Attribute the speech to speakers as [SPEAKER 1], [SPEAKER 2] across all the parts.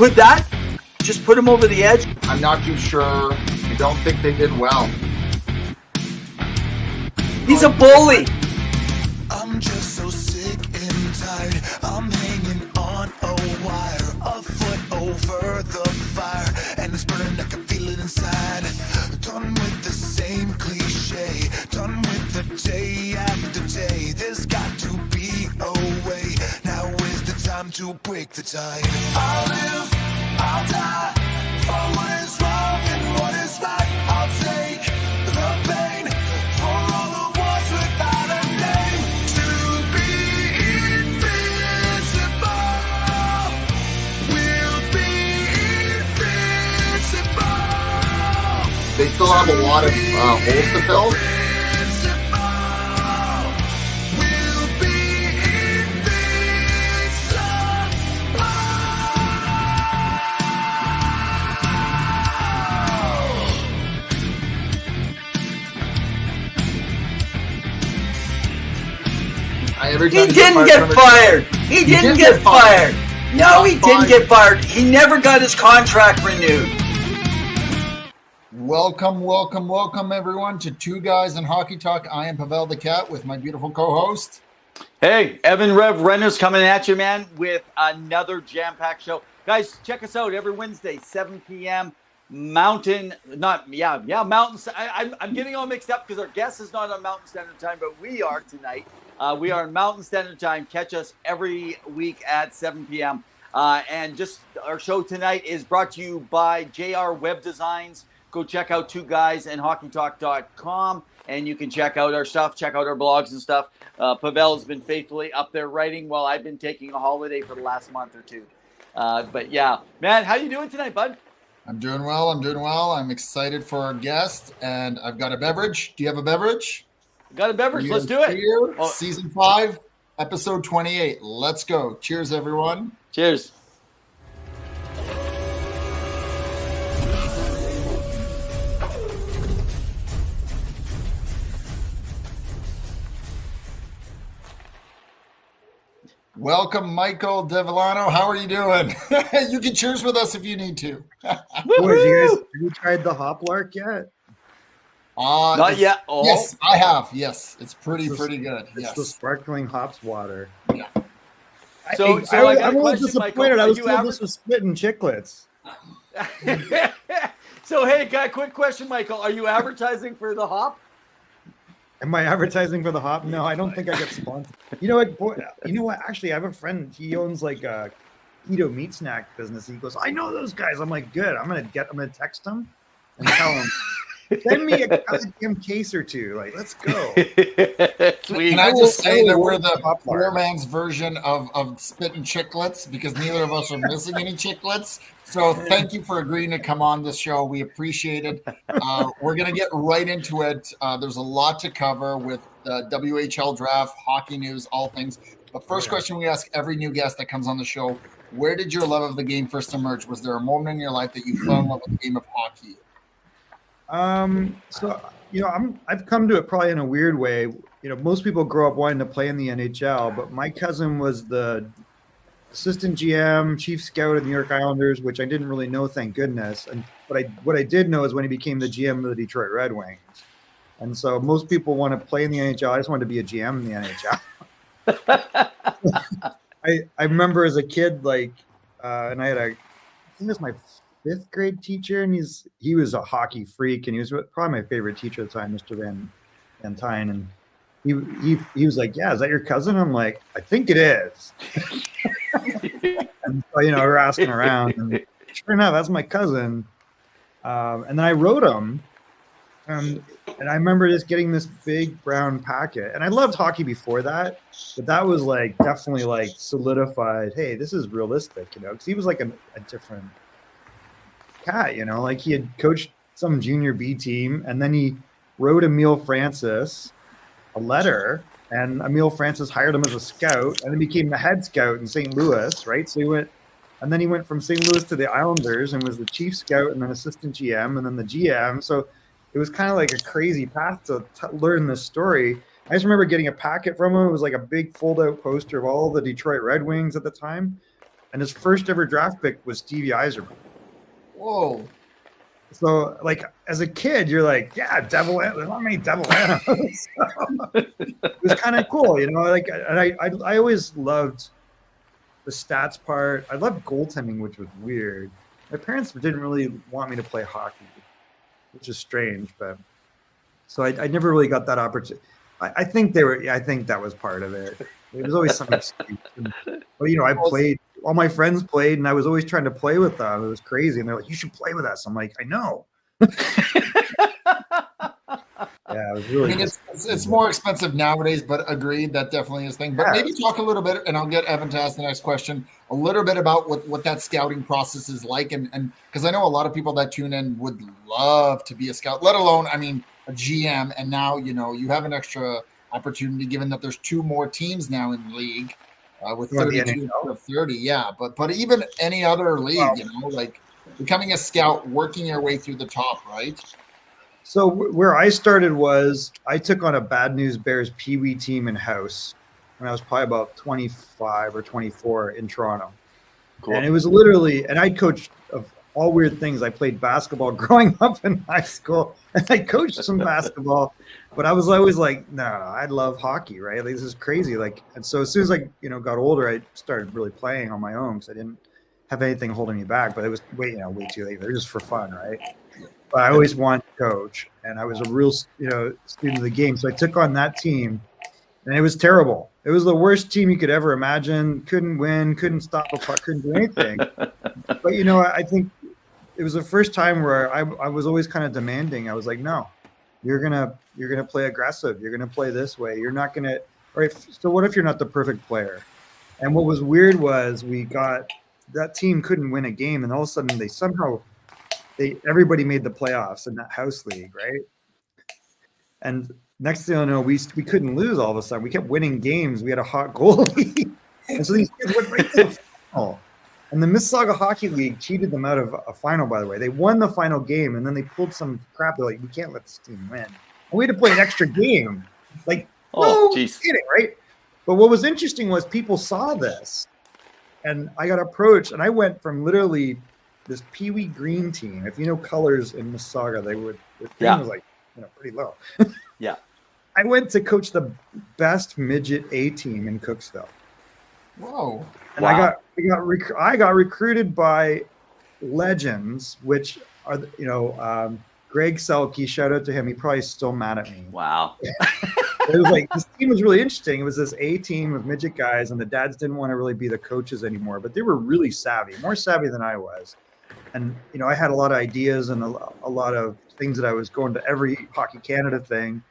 [SPEAKER 1] Could that just put him over the edge?
[SPEAKER 2] I'm not too sure. I don't think they did well.
[SPEAKER 1] He's a bully.
[SPEAKER 3] I'm just so sick and tired. I'm hanging on a wire, a foot over the fire, and it's burning. I can feel it inside. Done with the same cliche. Done with the day after day. There's got to be a way. Now is the time to break the tie. I'll live, I'll die for what is wrong and what is right. I'll take the pain for all the ones without a name. To be invincible, we'll be invincible.
[SPEAKER 2] They still have a lot of holes to fill.
[SPEAKER 1] He didn't get fired. He didn't get fired. No, he didn't get fired. He never got his contract renewed.
[SPEAKER 2] Welcome, everyone, to Two Guys in Hockey Talk. I am Pawel the Cat with my beautiful co-host.
[SPEAKER 4] Hey, Evan Rev Renner's coming at you, man, with another jam-packed show. Guys, check us out every Wednesday, 7 p.m. Mountain. I'm getting all mixed up because our guest is not on Mountain Standard Time, but we are tonight. We are on Mountain Standard Time. Catch us every week at 7 p.m. And just our show tonight is brought to you by JR Web Designs. Go check out Two Guys and HockeyTalk.com, and you can check out our stuff, check out our blogs and stuff. Pawel has been faithfully up there writing while I've been taking a holiday for the last month or two. But yeah, man, how you doing tonight, bud?
[SPEAKER 2] I'm doing well. I'm excited for our guest, and I've got a beverage. Do you have a beverage?
[SPEAKER 4] Got a beverage. Let's do it.
[SPEAKER 2] Here, Season 5, Episode 28. Let's go. Cheers, everyone.
[SPEAKER 4] Cheers.
[SPEAKER 2] Welcome, Michael DeVillano. How are you doing? You can cheers with us if you need to.
[SPEAKER 5] Boys, have you tried the hop lark yet?
[SPEAKER 4] Not yet. Oh.
[SPEAKER 2] Yes, I have. Yes, it's pretty good.
[SPEAKER 5] It's the sparkling hops water.
[SPEAKER 2] Yeah.
[SPEAKER 4] So
[SPEAKER 5] I'm a little disappointed. I was told this was spitting chiclets.
[SPEAKER 4] So, hey, quick question, Michael. Are you advertising for the hop?
[SPEAKER 5] Am I advertising for the hop? No, I don't think I get sponsored. You know what? Actually, I have a friend. He owns like a keto meat snack business. He goes, I know those guys. I'm like, good. I'm gonna text him and tell him, send me a goddamn case or two. Like, let's go.
[SPEAKER 2] Can I just say that we're the poor man's version of spitting chiclets because neither of us are missing any chiclets. So thank you for agreeing to come on this show. We appreciate it. We're going to get right into it. There's a lot to cover with WHL Draft, hockey news, all things. But first question we ask every new guest that comes on the show, where did your love of the game first emerge? Was there a moment in your life that you fell in love with the game of hockey?
[SPEAKER 5] I've come to it probably in a weird way. You know, most people grow up wanting to play in the NHL, but my cousin was the assistant GM, chief scout of the New York Islanders, which I didn't really know, thank goodness. But what I did know is when he became the GM of the Detroit Red Wings. And so most people want to play in the NHL. I just wanted to be a GM in the NHL. I remember as a kid, and I had I think it was my 5th grade teacher, and he was a hockey freak, and he was probably my favorite teacher at the time, Mr. Van Tyne. And he was like, yeah, is that your cousin? I'm like, I think it is. And so, we're asking around, and sure enough, that's my cousin. And then I wrote him, and I remember just getting this big brown packet. And I loved hockey before that, but that was definitely solidified, hey, this is realistic, because he was like a different cat, he had coached some junior B team, and then he wrote Emile Francis a letter, and Emile Francis hired him as a scout, and then became the head scout in St. Louis, right? So he went from St. Louis to the Islanders and was the chief scout and then assistant GM and then the GM. So it was kind of like a crazy path to learn this story. I just remember getting a packet from him. It was like a big fold-out poster of all the Detroit Red Wings at the time. and his first ever draft pick was Stevie Yzerman.
[SPEAKER 2] Whoa.
[SPEAKER 5] So, like, as a kid, you're like, yeah, there's not many Devil-anos. So, it was kind of cool, you know, like, and I always loved the stats part. I loved goaltending, which was weird. My parents didn't really want me to play hockey, which is strange, but so I never really got that opportunity. I think that was part of it. It was always some excuse. But, you know, I played, all my friends played, and I was always trying to play with them. It was crazy. And they're like, you should play with us. I'm like, I know. Yeah, it was really.
[SPEAKER 2] I mean, it's more expensive nowadays, but agreed, that definitely is a thing. But maybe talk a little bit, and I'll get Evan to ask the next question, a little bit about what that scouting process is like. And because I know a lot of people that tune in would love to be a scout, let alone, I mean, a GM. And now, you know, you have an extra opportunity given that there's 2 more teams now in the league with 32 out of 30. Yeah. But even any other league, you know, like becoming a scout, working your way through the top, right?
[SPEAKER 5] So where I started was I took on a Bad News Bears Pee-wee team in house when I was probably about 25 or 24 in Toronto. Cool. And it was literally, and I coached of all weird things. I played basketball growing up in high school, and I coached some basketball, but I was always like, no, I love hockey, right? Like, this is crazy. Like, and so as soon as I, you know, got older, I started really playing on my own because I didn't have anything holding me back, but it was way too late. It was just for fun, right? But I always wanted to coach, and I was a real, you know, student of the game. So I took on that team, and it was terrible. It was the worst team you could ever imagine. Couldn't win, couldn't stop a puck, couldn't do anything. But, you know, I think it was the first time where I was always kind of demanding. I was like, no, you're gonna play aggressive. You're gonna play this way. You're not gonna. All right. So what if you're not the perfect player? And what was weird was that team couldn't win a game, and all of a sudden everybody made the playoffs in that house league, right? And next thing I know, we couldn't lose all of a sudden. We kept winning games. We had a hot goalie. And so these kids went right to the final. And the Mississauga Hockey League cheated them out of a final, by the way. They won the final game, and then they pulled some crap. They're like, we can't let this team win. And we had to play an extra game. Like, kidding, right? But what was interesting was people saw this. And I got approached, and I went from literally this Pee-wee green team. If you know colors in Mississauga, the green was like, you know, pretty low.
[SPEAKER 4] Yeah.
[SPEAKER 5] I went to coach the best midget A team in Cooksville.
[SPEAKER 2] Whoa.
[SPEAKER 5] And I got recruited by legends, which are, you know, Greg Selke, shout out to him. He probably still mad at me.
[SPEAKER 4] Wow.
[SPEAKER 5] It was like, this team was really interesting. It was this A team of midget guys, and the dads didn't want to really be the coaches anymore, but they were really savvy, more savvy than I was. And, you know, I had a lot of ideas and a lot of things that I was going to every Hockey Canada thing.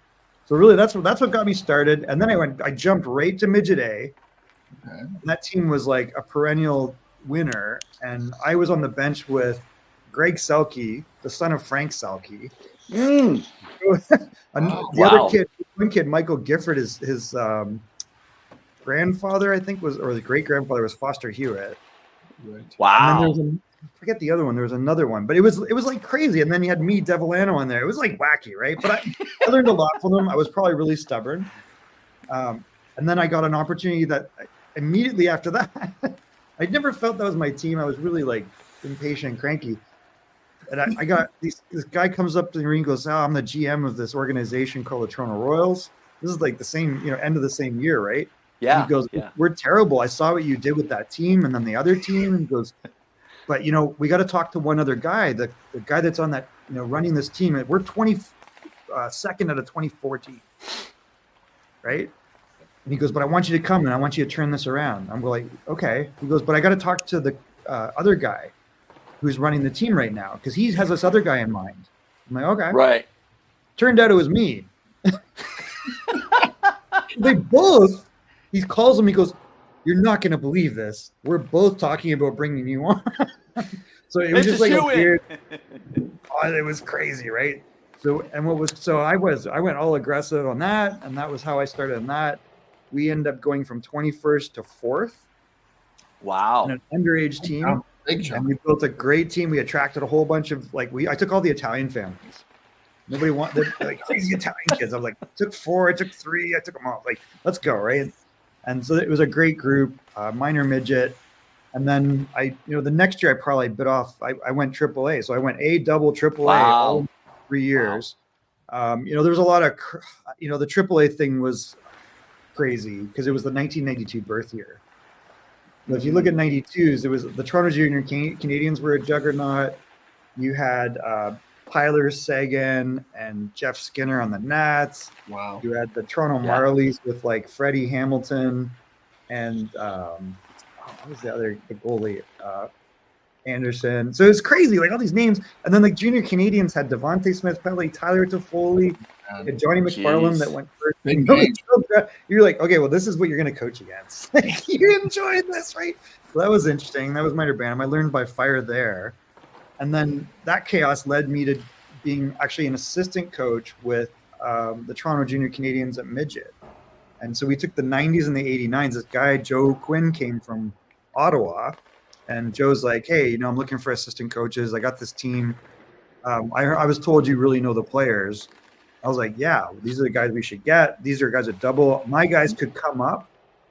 [SPEAKER 5] So really that's what got me started. And then I jumped right to midget A. Okay. And that team was like a perennial winner. And I was on the bench with Greg Selke, the son of Frank Selke. Other kid, one kid, Michael Gifford, his grandfather, I think or the great grandfather was Foster Hewitt.
[SPEAKER 2] Right.
[SPEAKER 4] Wow.
[SPEAKER 5] And then I forget the other one. There was another one, but it was like crazy. And then you had me, Devil-ano, in there. It was like wacky, right? But I learned a lot from them. I was probably really stubborn. And then I got an opportunity that immediately after that, I never felt that was my team. I was really like impatient and cranky. And I got this guy comes up to the ring and goes, I'm the GM of this organization called the Toronto Royals. This is like the same, you know, end of the same year, right?
[SPEAKER 4] Yeah.
[SPEAKER 5] And he goes, we're terrible. I saw what you did with that team and then the other team. And he goes, but, you know, we got to talk to one other guy, the guy that's on that, you know, running this team. We're 22nd out of 2014, right? And he goes, but I want you to come and I want you to turn this around. I'm like, okay. He goes, but I got to talk to the other guy who's running the team right now because he has this other guy in mind. I'm like, okay.
[SPEAKER 4] Right.
[SPEAKER 5] Turned out it was me. They both, he calls him, he goes, you're not going to believe this. We're both talking about bringing you on. So it was just like a weird, it was crazy, right? So, I went all aggressive on that. And that was how I started on that. We ended up going from 21st to 4th.
[SPEAKER 4] Wow.
[SPEAKER 5] In an underage team.
[SPEAKER 2] Wow. Big jump.
[SPEAKER 5] And we built a great team. We attracted a whole bunch of I took all the Italian families. Nobody wanted like crazy Italian kids. I was like, I took 4, I took 3, I took them all. Like, let's go, right? And so it was a great group, minor midget. And then the next year I probably bit off. I went AAA, so I went A, double, AAA, all in 3 years. Wow. There's a lot of, the AAA thing was crazy because it was the 1992 birth year. So if you look at 92s, it was the Toronto Junior Canadians were a juggernaut. You had Tyler Seguin and Jeff Skinner on the Nats.
[SPEAKER 2] Wow.
[SPEAKER 5] You had the Toronto Marlies with like Freddie Hamilton and what was the goalie? Anderson. So it was crazy, like all these names. And then the junior Canadians had Devontae Smith-Pelly, Tyler Toffoli, Johnny McFarland that went first. You're like, okay, well, this is what you're going to coach against. You enjoyed this, right? So that was interesting. That was minor bantam. I learned by fire there. And then that chaos led me to being actually an assistant coach with the Toronto Junior Canadians at midget. And so we took the 90s and the 89s. This guy, Joe Quinn, came from Ottawa. And Joe's like, hey, I'm looking for assistant coaches. I got this team. I was told you really know the players. I was like, yeah, these are the guys we should get. These are guys that double. My guys could come up,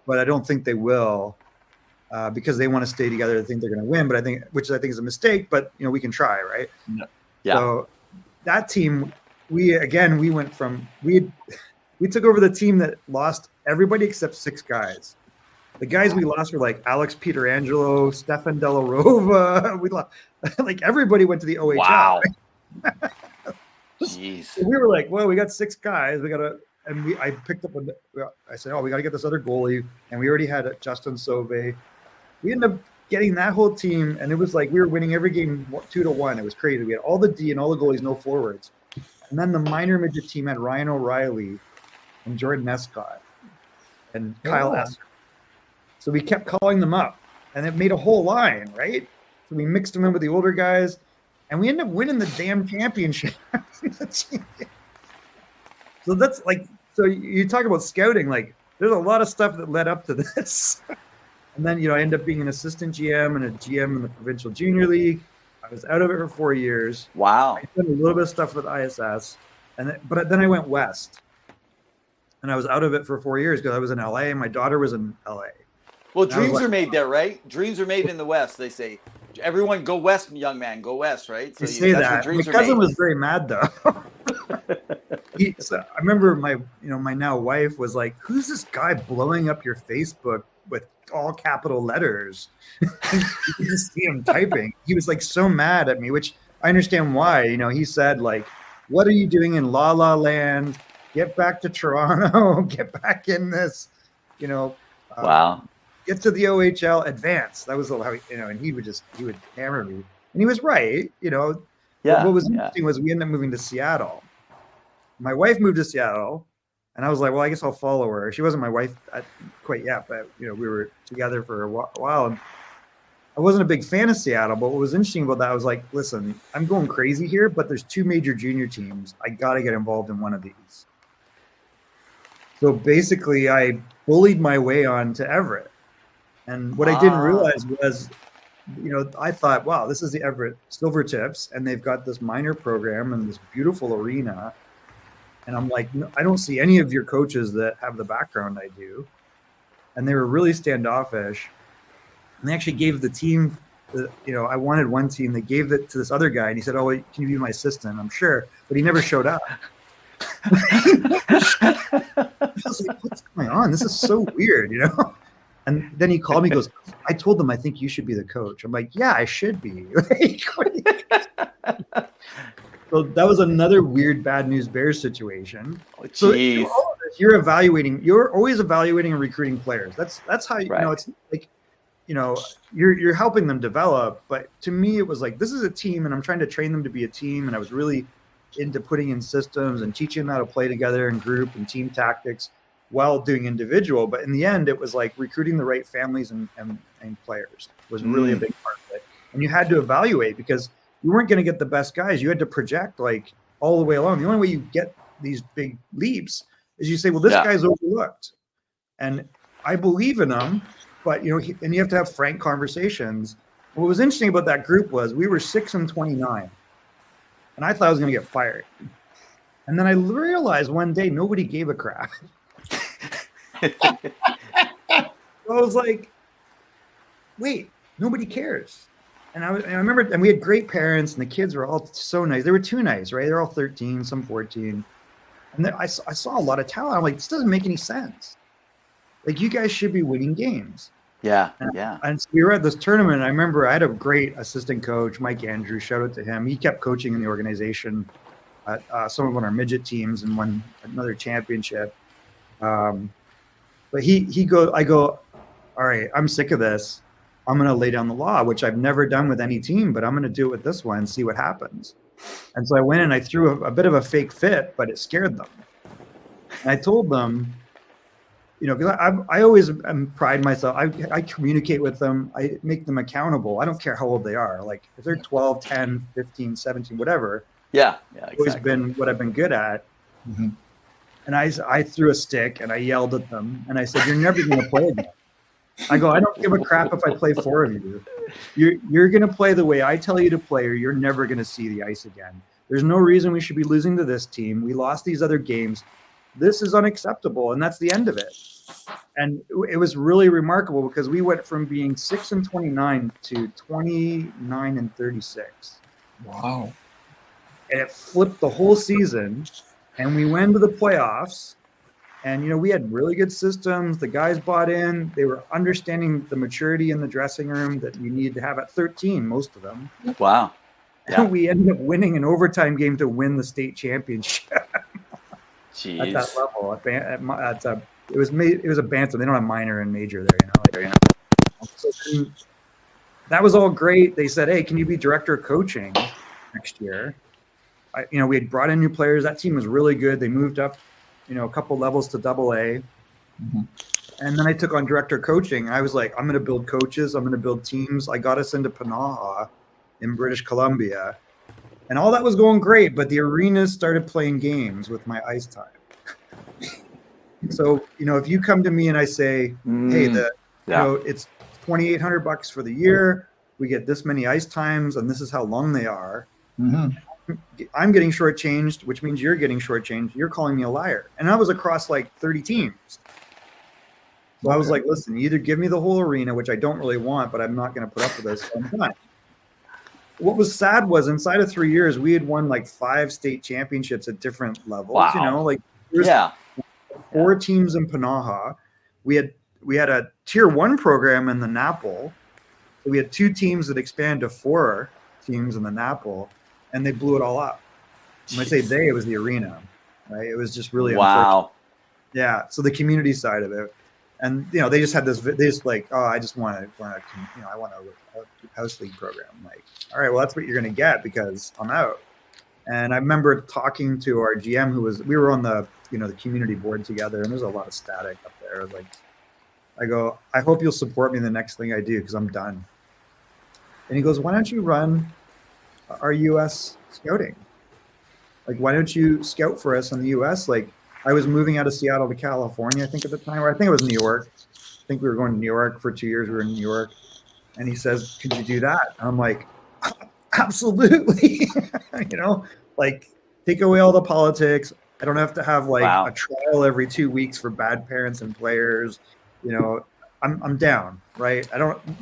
[SPEAKER 5] but I don't think they will because they want to stay together. I think they're going to win, which I think is a mistake, but we can try, right?
[SPEAKER 4] Yeah.
[SPEAKER 5] So that team, we took over the team that lost everybody except 6 guys. The guys we lost were like Alex Pietrangelo, Stefan Della Rova. We lost, like everybody went to the OHL.
[SPEAKER 4] Wow.
[SPEAKER 5] Right?
[SPEAKER 4] Jeez.
[SPEAKER 5] So we were like, well, we got 6 guys. I picked up I said, we got to get this other goalie. And we already had Justin Sauvé. We ended up getting that whole team. And it was like, we were winning every game 2-1. It was crazy. We had all the D and all the goalies, no forwards. And then the minor midget team had Ryan O'Reilly and Jordan Escott and Kyle Esser. So we kept calling them up, and it made a whole line, right? So we mixed them in with the older guys, and we ended up winning the damn championship. So that's like, so you talk about scouting, like there's a lot of stuff that led up to this. And then, I ended up being an assistant GM and a GM in the provincial junior league. I was out of it for 4 years.
[SPEAKER 4] Wow.
[SPEAKER 5] I did a little bit of stuff with ISS, but then I went west, and I was out of it for 4 years because I was in LA and my daughter was in LA.
[SPEAKER 4] Well, dreams are made there, right? Dreams are made in the West. They say, everyone go west, young man, go west, right? So
[SPEAKER 5] they say that. My cousin was very mad though. I remember my now wife was like, "Who's this guy blowing up your Facebook with all capital letters?" You could just see him typing. He was like so mad at me, which I understand why. He said like, "What are you doing in La La Land? Get back to Toronto. Get back in this."
[SPEAKER 4] Wow.
[SPEAKER 5] Get to the OHL, advance. That was how and he would hammer me, and he was right.
[SPEAKER 4] Yeah.
[SPEAKER 5] What was interesting was we ended up moving to Seattle. My wife moved to Seattle, and I was like, well, I guess I'll follow her. She wasn't my wife quite yet, but we were together for a while. And I wasn't a big fan of Seattle, but what was interesting about that, I was like, listen, I'm going crazy here, but there's 2 major junior teams. I got to get involved in one of these. So basically, I bullied my way on to Everett. And what I didn't realize was, I thought, wow, this is the Everett Silvertips, and they've got this minor program and this beautiful arena. And I'm like, no, I don't see any of your coaches that have the background I do. And they were really standoffish. And they actually gave the team, I wanted one team. They gave it to this other guy, and he said, oh, can you be my assistant? I'm sure. But he never showed up. I was like, what's going on? This is so weird, And then he called me, goes, I told them I think you should be the coach. I'm like, yeah, I should be. So that was another weird bad news Bears situation.
[SPEAKER 4] Oh,
[SPEAKER 5] so you're always evaluating and recruiting players. That's how it's like, you're helping them develop. But to me, it was like, this is a team, and I'm trying to train them to be a team. And I was really into putting in systems and teaching them how to play together in group and team tactics while doing individual. But in the end, it was like recruiting the right families and players was really a big part of it. And you had to evaluate because you weren't going to get the best guys. You had to project like all the way along. The only way you get these big leaps is you say, well, this guy's overlooked. And I believe in him, but, and you have to have frank conversations. What was interesting about that group was we were 6-29. And I thought I was going to get fired. And then I realized one day nobody gave a crap. So I was like, wait, Nobody cares. And I remember, and we had great parents, and the kids were all so nice. They were too nice, right? They're all 13, some 14. And I saw a lot of talent. I'm like, this doesn't make any sense. Like, you guys should be winning games.
[SPEAKER 4] Yeah,
[SPEAKER 5] and,
[SPEAKER 4] yeah.
[SPEAKER 5] And so we were at this tournament. And I remember I had a great assistant coach, Mike Andrews. Shout out to him. He kept coaching in the organization at some of our midget teams and won another championship. But I go, all right, I'm sick of this. I'm going to lay down the law, which I've never done with any team, but I'm going to do it with this one and see what happens. And so I went and I threw a bit of a fake fit, but it scared them. And I told them, because I always pride myself. I communicate with them. I make them accountable. I don't care how old they are. Like, if they're 12, 10, 15, 17, whatever.
[SPEAKER 4] Yeah, exactly.
[SPEAKER 5] Always been what I've been good at. Mm-hmm. And I threw a stick and I yelled at them and I said, "You're never going to play again." I go, "I don't give a crap if I play 4 of you. You're going to play the way I tell you to play, or you're never going to see the ice again. There's no reason we should be losing to this team. We lost these other games. This is unacceptable." And that's the end of it. And it was really remarkable because we went from being 6-29 to 29-36.
[SPEAKER 2] Wow.
[SPEAKER 5] And it flipped the whole season. And we went to the playoffs. And, we had really good systems. The guys bought in. They were understanding the maturity in the dressing room that you need to have at 13, most of them.
[SPEAKER 4] Wow.
[SPEAKER 5] Yeah. And we ended up winning an overtime game to win the state championship.
[SPEAKER 4] Jeez.
[SPEAKER 5] At that level. It was a banter. They don't have minor and major there, So that was all great. They said, "Hey, can you be director of coaching next year?" We had brought in new players. That team was really good. They moved up, a couple levels to AA. Mm-hmm. And then I took on director of coaching. I was like, I'm going to build coaches. I'm going to build teams. I got us into Panaha in British Columbia. And all that was going great, but the arenas started playing games with my ice time. So, if you come to me and I say, "Hey, it's $2,800 for the year. We get this many ice times, and this is how long they are." Mm-hmm. I'm getting shortchanged, which means you're getting shortchanged. You're calling me a liar. And I was across like 30 teams. So I was like, listen, you either give me the whole arena, which I don't really want, but I'm not going to put up with this. So I'm done. What was sad was inside of 3 years, we had won like 5 state championships at different levels.
[SPEAKER 4] Wow.
[SPEAKER 5] There's 4 teams in Panaha. We had a tier 1 program in the Napple. So we had 2 teams that expanded to 4 teams in the Napple, and they blew it all up. When I say they, it was the arena, right? It was just really
[SPEAKER 4] wow.
[SPEAKER 5] Yeah. So the community side of it, and they just had this. They just like, "Oh, I just want to, I want a house league program." I'm like, all right, well, that's what you're going to get because I'm out. And I remember talking to our GM, we were on the the community board together, and there's a lot of static up there. Like, I go, "I hope you'll support me in the next thing I do because I'm done." And he goes, "Why don't you run our U.S. scouting? Like, why don't you scout for us in the U.S.?" Like, I was moving out of Seattle to California, I think at the time, or I think it was New York. I think we were going to New York for 2 years. We were in New York. And he says, "Could you do that?" And I'm like, absolutely. Like, take away all the politics. I don't have to have a trial every 2 weeks for bad parents and players. I'm down, right?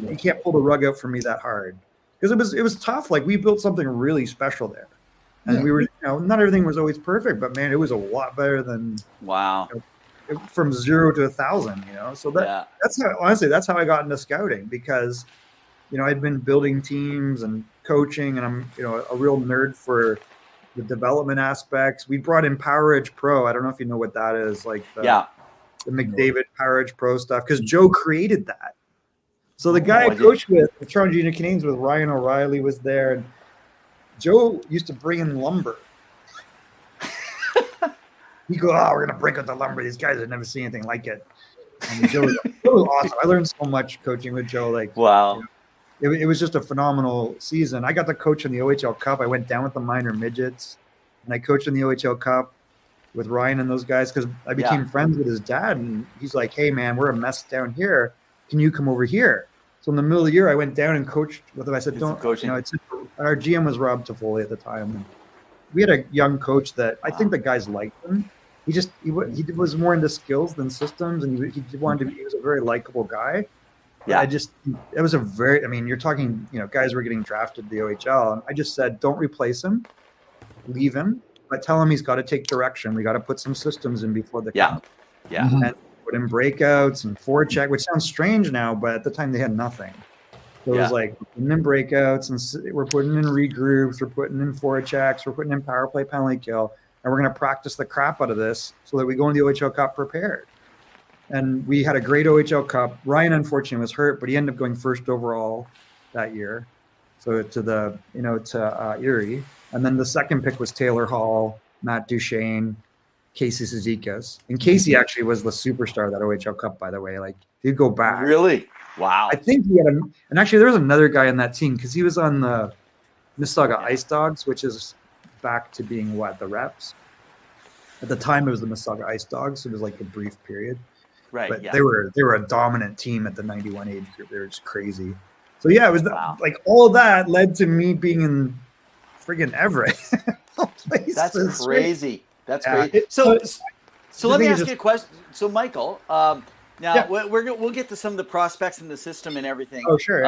[SPEAKER 5] You can't pull the rug out for me that hard. Because it was tough. Like, we built something really special there. And we were, not everything was always perfect, but man, it was a lot better than from 0 to 1,000, So that's how, honestly, that's how I got into scouting because, I'd been building teams and coaching, and I'm, a real nerd for the development aspects. We brought in Power Edge Pro. I don't know if you know what that is, like the McDavid Power Edge Pro stuff, because Joe created that. So the guy I coached with, the Toronto Junior Canadiens, with Ryan O'Reilly, was there, and Joe used to bring in lumber. He'd go, "Oh, we're going to break out the lumber. These guys have never seen anything like it." And Joe was awesome. I learned so much coaching with Joe.
[SPEAKER 4] Wow.
[SPEAKER 5] It was just a phenomenal season. I got to coach in the OHL Cup. I went down with the minor midgets, and I coached in the OHL Cup with Ryan and those guys because I became friends with his dad. And he's like, "Hey, man, we're a mess down here. Can you come over here?" So in the middle of the year, I went down and coached with him. I said, "Don't." Our GM was Rob Toffoli at the time. We had a young coach that I think the guys liked him. He was more into skills than systems, and he was a very likable guy.
[SPEAKER 4] Yeah.
[SPEAKER 5] It was a very, I mean, you're talking, guys were getting drafted to the OHL. And I just said, don't replace him, leave him, but tell him he's got to take direction. We got to put some systems in before the cup.
[SPEAKER 4] Yeah.
[SPEAKER 5] And put in breakouts and forecheck, which sounds strange now, but at the time they had nothing. So it was like we're putting in breakouts and we're putting in regroups, we're putting in forechecks, we're putting in power play, penalty kill, and we're going to practice the crap out of this so that we go into the OHL Cup prepared. And we had a great OHL Cup. Ryan, unfortunately, was hurt, but he ended up going first overall that year. So to Erie. And then the second pick was Taylor Hall, Matt Duchesne, Casey Cizikas. And Casey actually was the superstar of that OHL Cup, by the way. Like, he'd go back.
[SPEAKER 4] Really? Wow.
[SPEAKER 5] I think he had and actually there was another guy in that team because he was on the Mississauga Ice Dogs, which is back to being the Reps. At the time, it was the Mississauga Ice Dogs. So it was like a brief period.
[SPEAKER 4] Right.
[SPEAKER 5] But they were a dominant team at the 91 age group. They were just crazy. So yeah, it was like all of that led to me being in friggin' Everett.
[SPEAKER 4] That's crazy. That's crazy. So let me ask you a question. So Michael, now we'll get to some of the prospects in the system and everything.
[SPEAKER 5] Oh sure.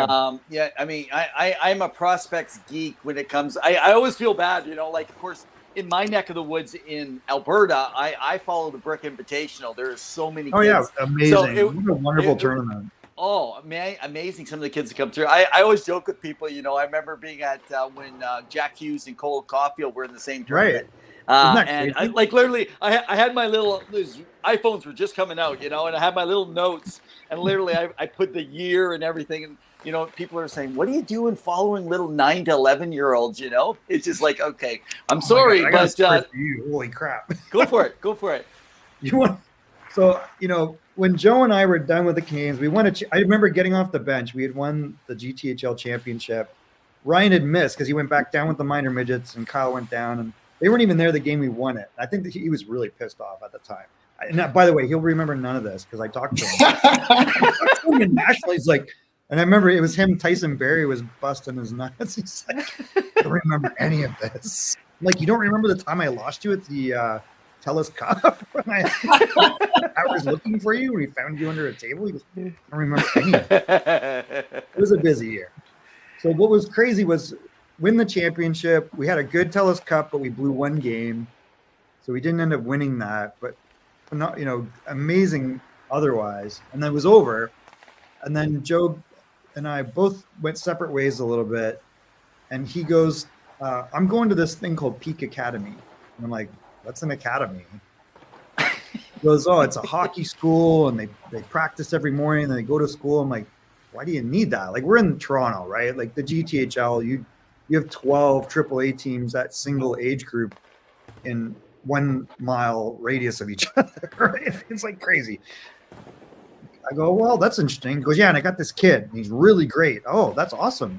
[SPEAKER 4] Yeah. I mean, I'm a prospects geek when it comes. I always feel bad, like of course in my neck of the woods in Alberta, I follow the Brick Invitational. There's so many.
[SPEAKER 5] Oh
[SPEAKER 4] kids.
[SPEAKER 5] Yeah, amazing! So what a wonderful tournament.
[SPEAKER 4] Oh man, amazing! Some of the kids that come through. I always joke with people. I remember being at when Jack Hughes and Cole Caulfield were in the same tournament.
[SPEAKER 5] Right.
[SPEAKER 4] And I, literally, I had my little iPhones were just coming out, and I had my little notes, and literally I put the year and everything, and people are saying, "What are you doing following little 9 to 11-year-olds?" It's just like, okay, I'm sorry,
[SPEAKER 5] God,
[SPEAKER 4] but
[SPEAKER 5] holy crap,
[SPEAKER 4] go for it.
[SPEAKER 5] So when Joe and I were done with the Canadiens, we won I remember getting off the bench. We had won the GTHL championship. Ryan had missed because he went back down with the minor midgets, and Kyle went down, and they weren't even there the game we won it. I think that he was really pissed off at the time. And by the way, he'll remember none of this because I talked to him. I told him in Nashville, he's like, and I remember it was him, Tyson Berry was busting his nuts. He's like, I don't remember any of this. I'm like, you don't remember the time I lost you at the Telus Cup when I was looking for you when we found you under a table? He goes, I don't remember any of it. It was a busy year. So what was crazy was win the championship. We had a good Telus Cup, but we blew one game. So we didn't end up winning that, but not, amazing otherwise. And then it was over. And then Joe and I both went separate ways a little bit. And he goes, I'm going to this thing called Peak Academy. And I'm like, what's an academy? He goes, oh, it's a hockey school. And they practice every morning and they go to school. I'm like, why do you need that? Like, we're in Toronto, right? Like the GTHL, you have 12 AAA teams, that single age group in 1 mile radius of each other, right? It's like crazy. I go, well, that's interesting. He goes, yeah, and I got this kid. He's really great. Oh, that's awesome.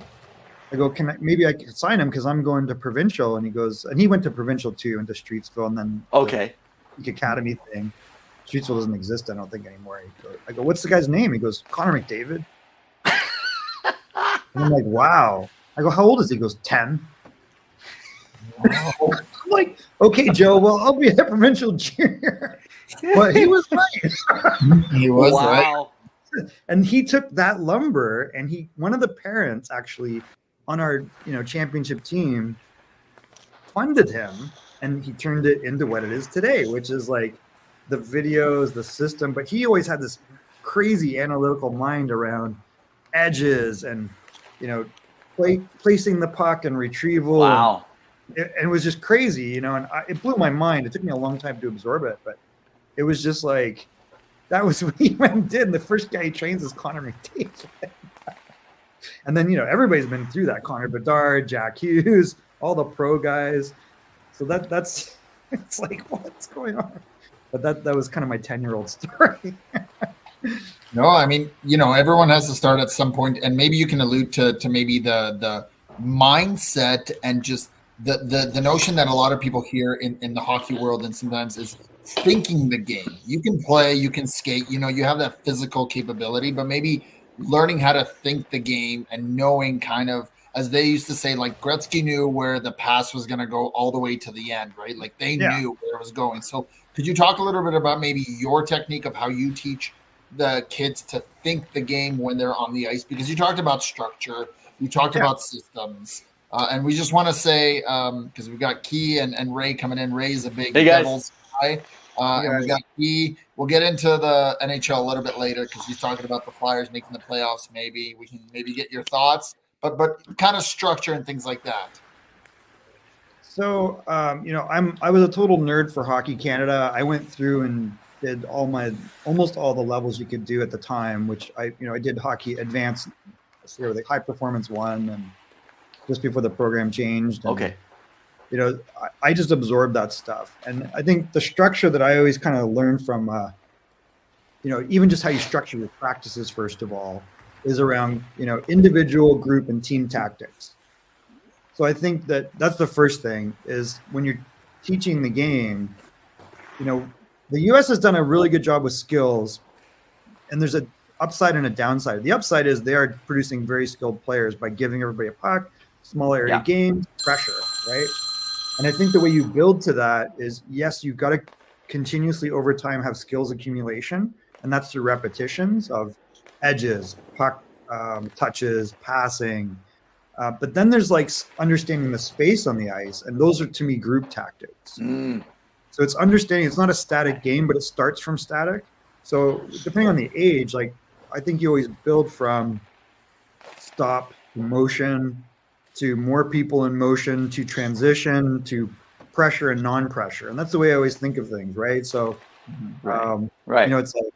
[SPEAKER 5] I go, maybe I can sign him because I'm going to provincial. And he goes, and he went to provincial too, into Streetsville, and then
[SPEAKER 4] the
[SPEAKER 5] academy thing. Streetsville doesn't exist, I don't think, anymore. I go, what's the guy's name? He goes, Connor McDavid. And I'm like, wow. I go, how old is he? He goes, 10. Wow. I'm like, okay, Joe, well, I'll be a provincial junior. But he was right.
[SPEAKER 2] He was right.
[SPEAKER 5] And he took that lumber, and one of the parents actually on our championship team funded him, and he turned it into what it is today, which is like the videos, the system. But he always had this crazy analytical mind around edges and placing the puck and retrieval.
[SPEAKER 4] Wow.
[SPEAKER 5] And it was just crazy, and it blew my mind. It took me a long time to absorb it, but it was just like, that was what he went and did. And the first guy he trains is Connor McDavid. And then, everybody's been through that. Connor Bedard, Jack Hughes, all the pro guys. So that's, it's like, what's going on? But that was kind of my 10-year-old story.
[SPEAKER 2] No, I mean, everyone has to start at some point, and maybe you can allude to maybe the mindset and just the notion that a lot of people hear in the hockey world, and sometimes is thinking the game. You can play, you can skate, you have that physical capability, but maybe learning how to think the game and knowing kind of, as they used to say, like Gretzky knew where the pass was going to go all the way to the end, right? Like they knew where it was going. So could you talk a little bit about maybe your technique of how you teach the kids to think the game when they're on the ice? Because you talked about structure, you talked about systems, and we just want to say, because we've got Key and Ray coming in. Ray's a big Devils guy. And we got Key. We'll get into the NHL a little bit later because he's talking about the Flyers making the playoffs. Maybe we can get your thoughts, but kind of structure and things like that.
[SPEAKER 5] So I was a total nerd for Hockey Canada. I went through and did almost all the levels you could do at the time, which I did Hockey Advanced, the High Performance 1, and just before the program changed. And, I just absorbed that stuff. And I think the structure that I always kind of learned from, even just how you structure your practices, first of all, is around, individual, group, and team tactics. So I think that's the first thing is when you're teaching the game, the U.S. has done a really good job with skills, and there's an upside and a downside. The upside is they are producing very skilled players by giving everybody a puck, small area game, pressure, right? And I think the way you build to that is, yes, you've got to continuously over time have skills accumulation, and that's through repetitions of edges, puck touches, passing. But then there's like understanding the space on the ice, and those are to me group tactics. So it's understanding it's not a static game, but it starts from static. So depending on the age, like I think you always build from stop, motion, to more people in motion, to transition, to pressure and non-pressure. And that's the way I always think of things, right? So, it's like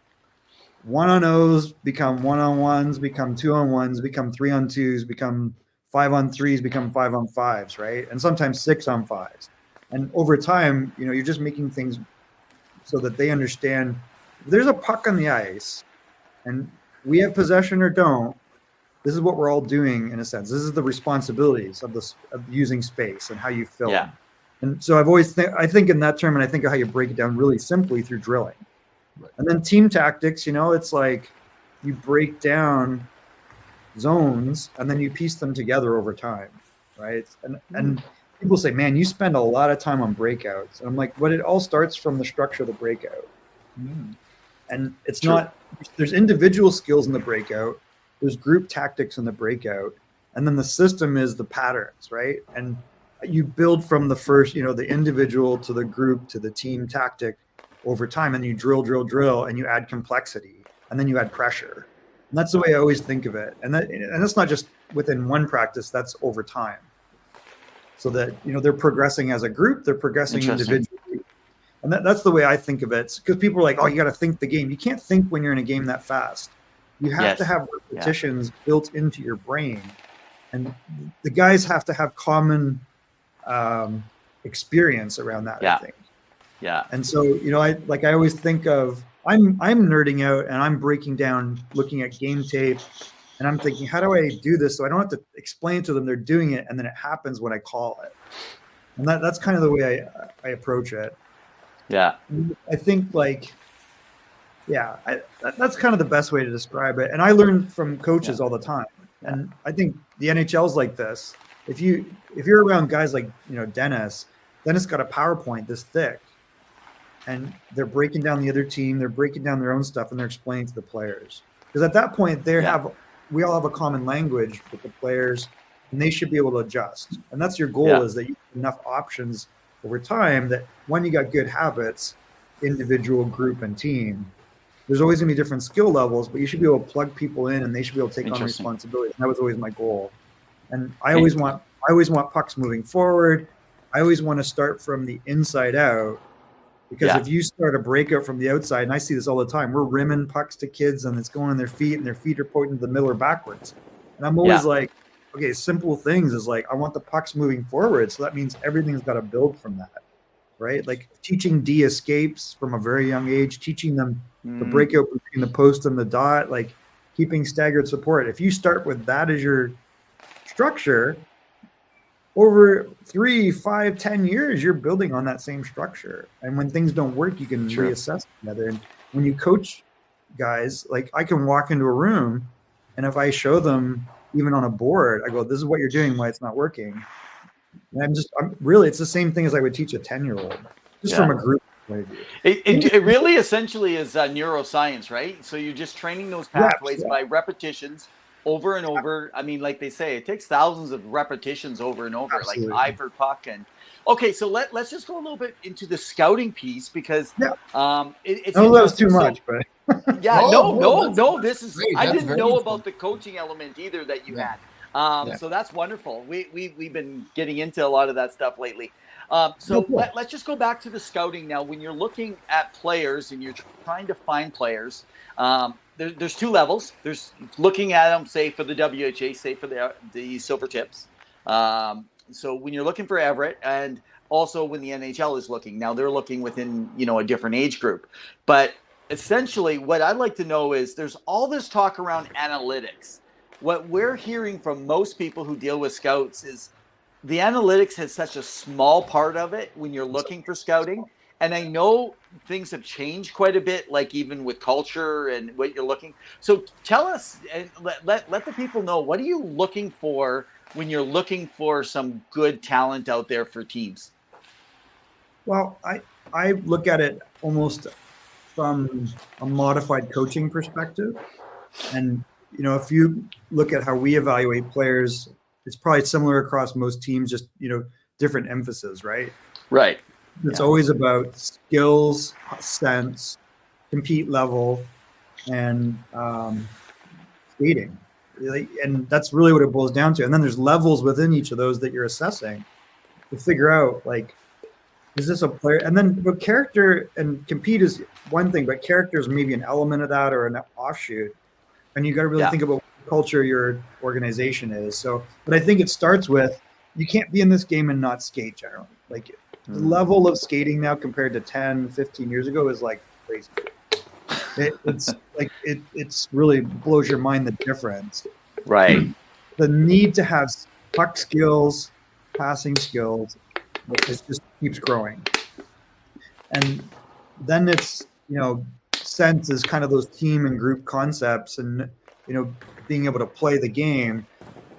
[SPEAKER 5] 1-on-0s become 1-on-1s, become 2-on-1s, become 3-on-2s, become 5-on-3s, become 5-on-5s, right? And sometimes 6-on-5s. And over time, you're just making things so that they understand if there's a puck on the ice and we have possession or don't, this is what we're all doing in a sense. This is the responsibilities of using space and how you fill it. And so I think in that term, and I think of how you break it down really simply through drilling. Right. And then team tactics, it's like you break down zones and then you piece them together over time, right? And people say, man, you spend a lot of time on breakouts. And I'm like, but it all starts from the structure of the breakout. And it's not, there's individual skills in the breakout, there's group tactics in the breakout, and then the system is the patterns, right? And you build from the first, the individual to the group to the team tactic over time, and you drill, and you add complexity, and then you add pressure. And that's the way I always think of it. And that's not just within one practice, that's over time. So that, they're progressing as a group, they're progressing individually. And that's the way I think of it. Because people are like, oh, you got to think the game. You can't think when you're in a game that fast. You have to have repetitions built into your brain. And the guys have to have common experience around that, I think. Yeah. And so, I always think of, I'm nerding out and I'm breaking down, looking at game tape, and I'm thinking, how do I do this so I don't have to explain to them they're doing it, and then it happens when I call it. And that's kind of the way I approach it. Yeah. I think that's kind of the best way to describe it. And I learn from coaches all the time. And I think the NHL's like this. If you're around guys like, Dennis got a PowerPoint this thick, and they're breaking down the other team, they're breaking down their own stuff, and they're explaining to the players. Because at that point, we all have a common language with the players, and they should be able to adjust. And that's your goal, is that you have enough options over time that when you got good habits, individual, group, and team, there's always going to be different skill levels, but you should be able to plug people in, and they should be able to take on responsibility. And that was always my goal. And I always want pucks moving forward. I always want to start from the inside out, because if you start a breakout from the outside, and I see this all the time, we're rimming pucks to kids and it's going on their feet, and their feet are pointing to the middle or backwards. And I'm always like, okay, simple things is like, I want the pucks moving forward. So that means everything's got to build from that, right? Like teaching D escapes from a very young age, teaching them the breakout between the post and the dot, like keeping staggered support. If you start with that as your structure, over 3, 5, 10 years, you're building on that same structure. And when things don't work, you can reassess together. And when you coach guys, like I can walk into a room, and if I show them even on a board, I go, this is what you're doing, why it's not working. And I'm really, it's the same thing as I would teach a 10-year-old, just from a group
[SPEAKER 4] It really essentially is neuroscience, right? So you're just training those pathways by repetitions over and over. I mean, like they say, it takes thousands of repetitions over and over, like eye for puck. And okay, so let's just go a little bit into the scouting piece because it's
[SPEAKER 5] that was too much, but
[SPEAKER 4] no. This is
[SPEAKER 2] great.
[SPEAKER 4] I didn't know about the coaching element either that you had. So that's wonderful. We've been getting into a lot of that stuff lately. So let's just go back to the scouting now. When you're looking at players and you're trying to find players, there's two levels. There's looking at them, say for the WHA, say for the Silver Tips. So when you're looking for Everett, and also when the NHL is looking, now they're looking within a different age group. But essentially, what I'd like to know is there's all this talk around analytics. What we're hearing from most people who deal with scouts is the analytics has such a small part of it when you're looking for scouting. And I know things have changed quite a bit, like even with culture and what you're looking. So tell us and let the people know, what are you looking for when you're looking for some good talent out there for teams?
[SPEAKER 5] Well, I look at it almost from a modified coaching perspective. And, if you look at how we evaluate players, it's probably similar across most teams, just, different emphasis, right?
[SPEAKER 4] Right.
[SPEAKER 5] It's always about skills, sense, compete level, and skating. And that's really what it boils down to. And then there's levels within each of those that you're assessing to figure out, like, is this a player? And then but character and compete is one thing, but character is maybe an element of that or an offshoot. And you got to really think about what culture your organization is. So, but I think it starts with, you can't be in this game and not skate generally. Like the level of skating now compared to 10, 15 years ago is like crazy. It's like, it's really blows your mind, the difference.
[SPEAKER 4] Right.
[SPEAKER 5] The need to have puck skills, passing skills, it just keeps growing. And then it's, sense is kind of those team and group concepts and, being able to play the game.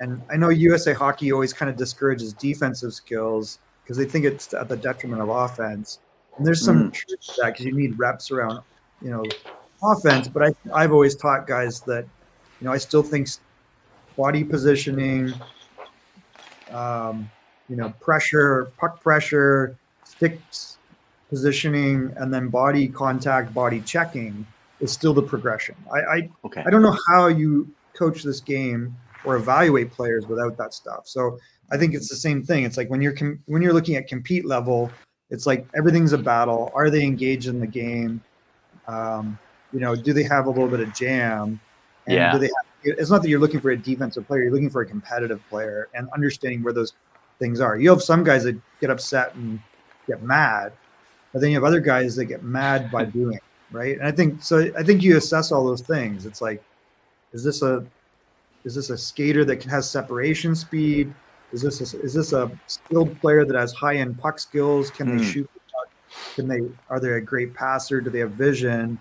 [SPEAKER 5] And I know USA Hockey always kind of discourages defensive skills because they think it's at the detriment of offense. And there's some truth to that because you need reps around, offense. But I've always taught guys that, I still think body positioning, pressure, puck pressure, sticks positioning, and then body contact, body checking is still the progression. I don't know how you coach this game or evaluate players without that stuff. So I think it's the same thing. It's like when you're looking at compete level, it's like everything's a battle. Are they engaged in the game? Do they have a little bit of jam? And do they have, it's not that you're looking for a defensive player, you're looking for a competitive player and understanding where those things are. You have some guys that get upset and get mad, but then you have other guys that get mad by doing it, right? And I think you assess all those things. It's like, is this a skater that has separation speed? Is this a skilled player that has high-end puck skills? Can they shoot the puck? Are they a great passer? Do they have vision?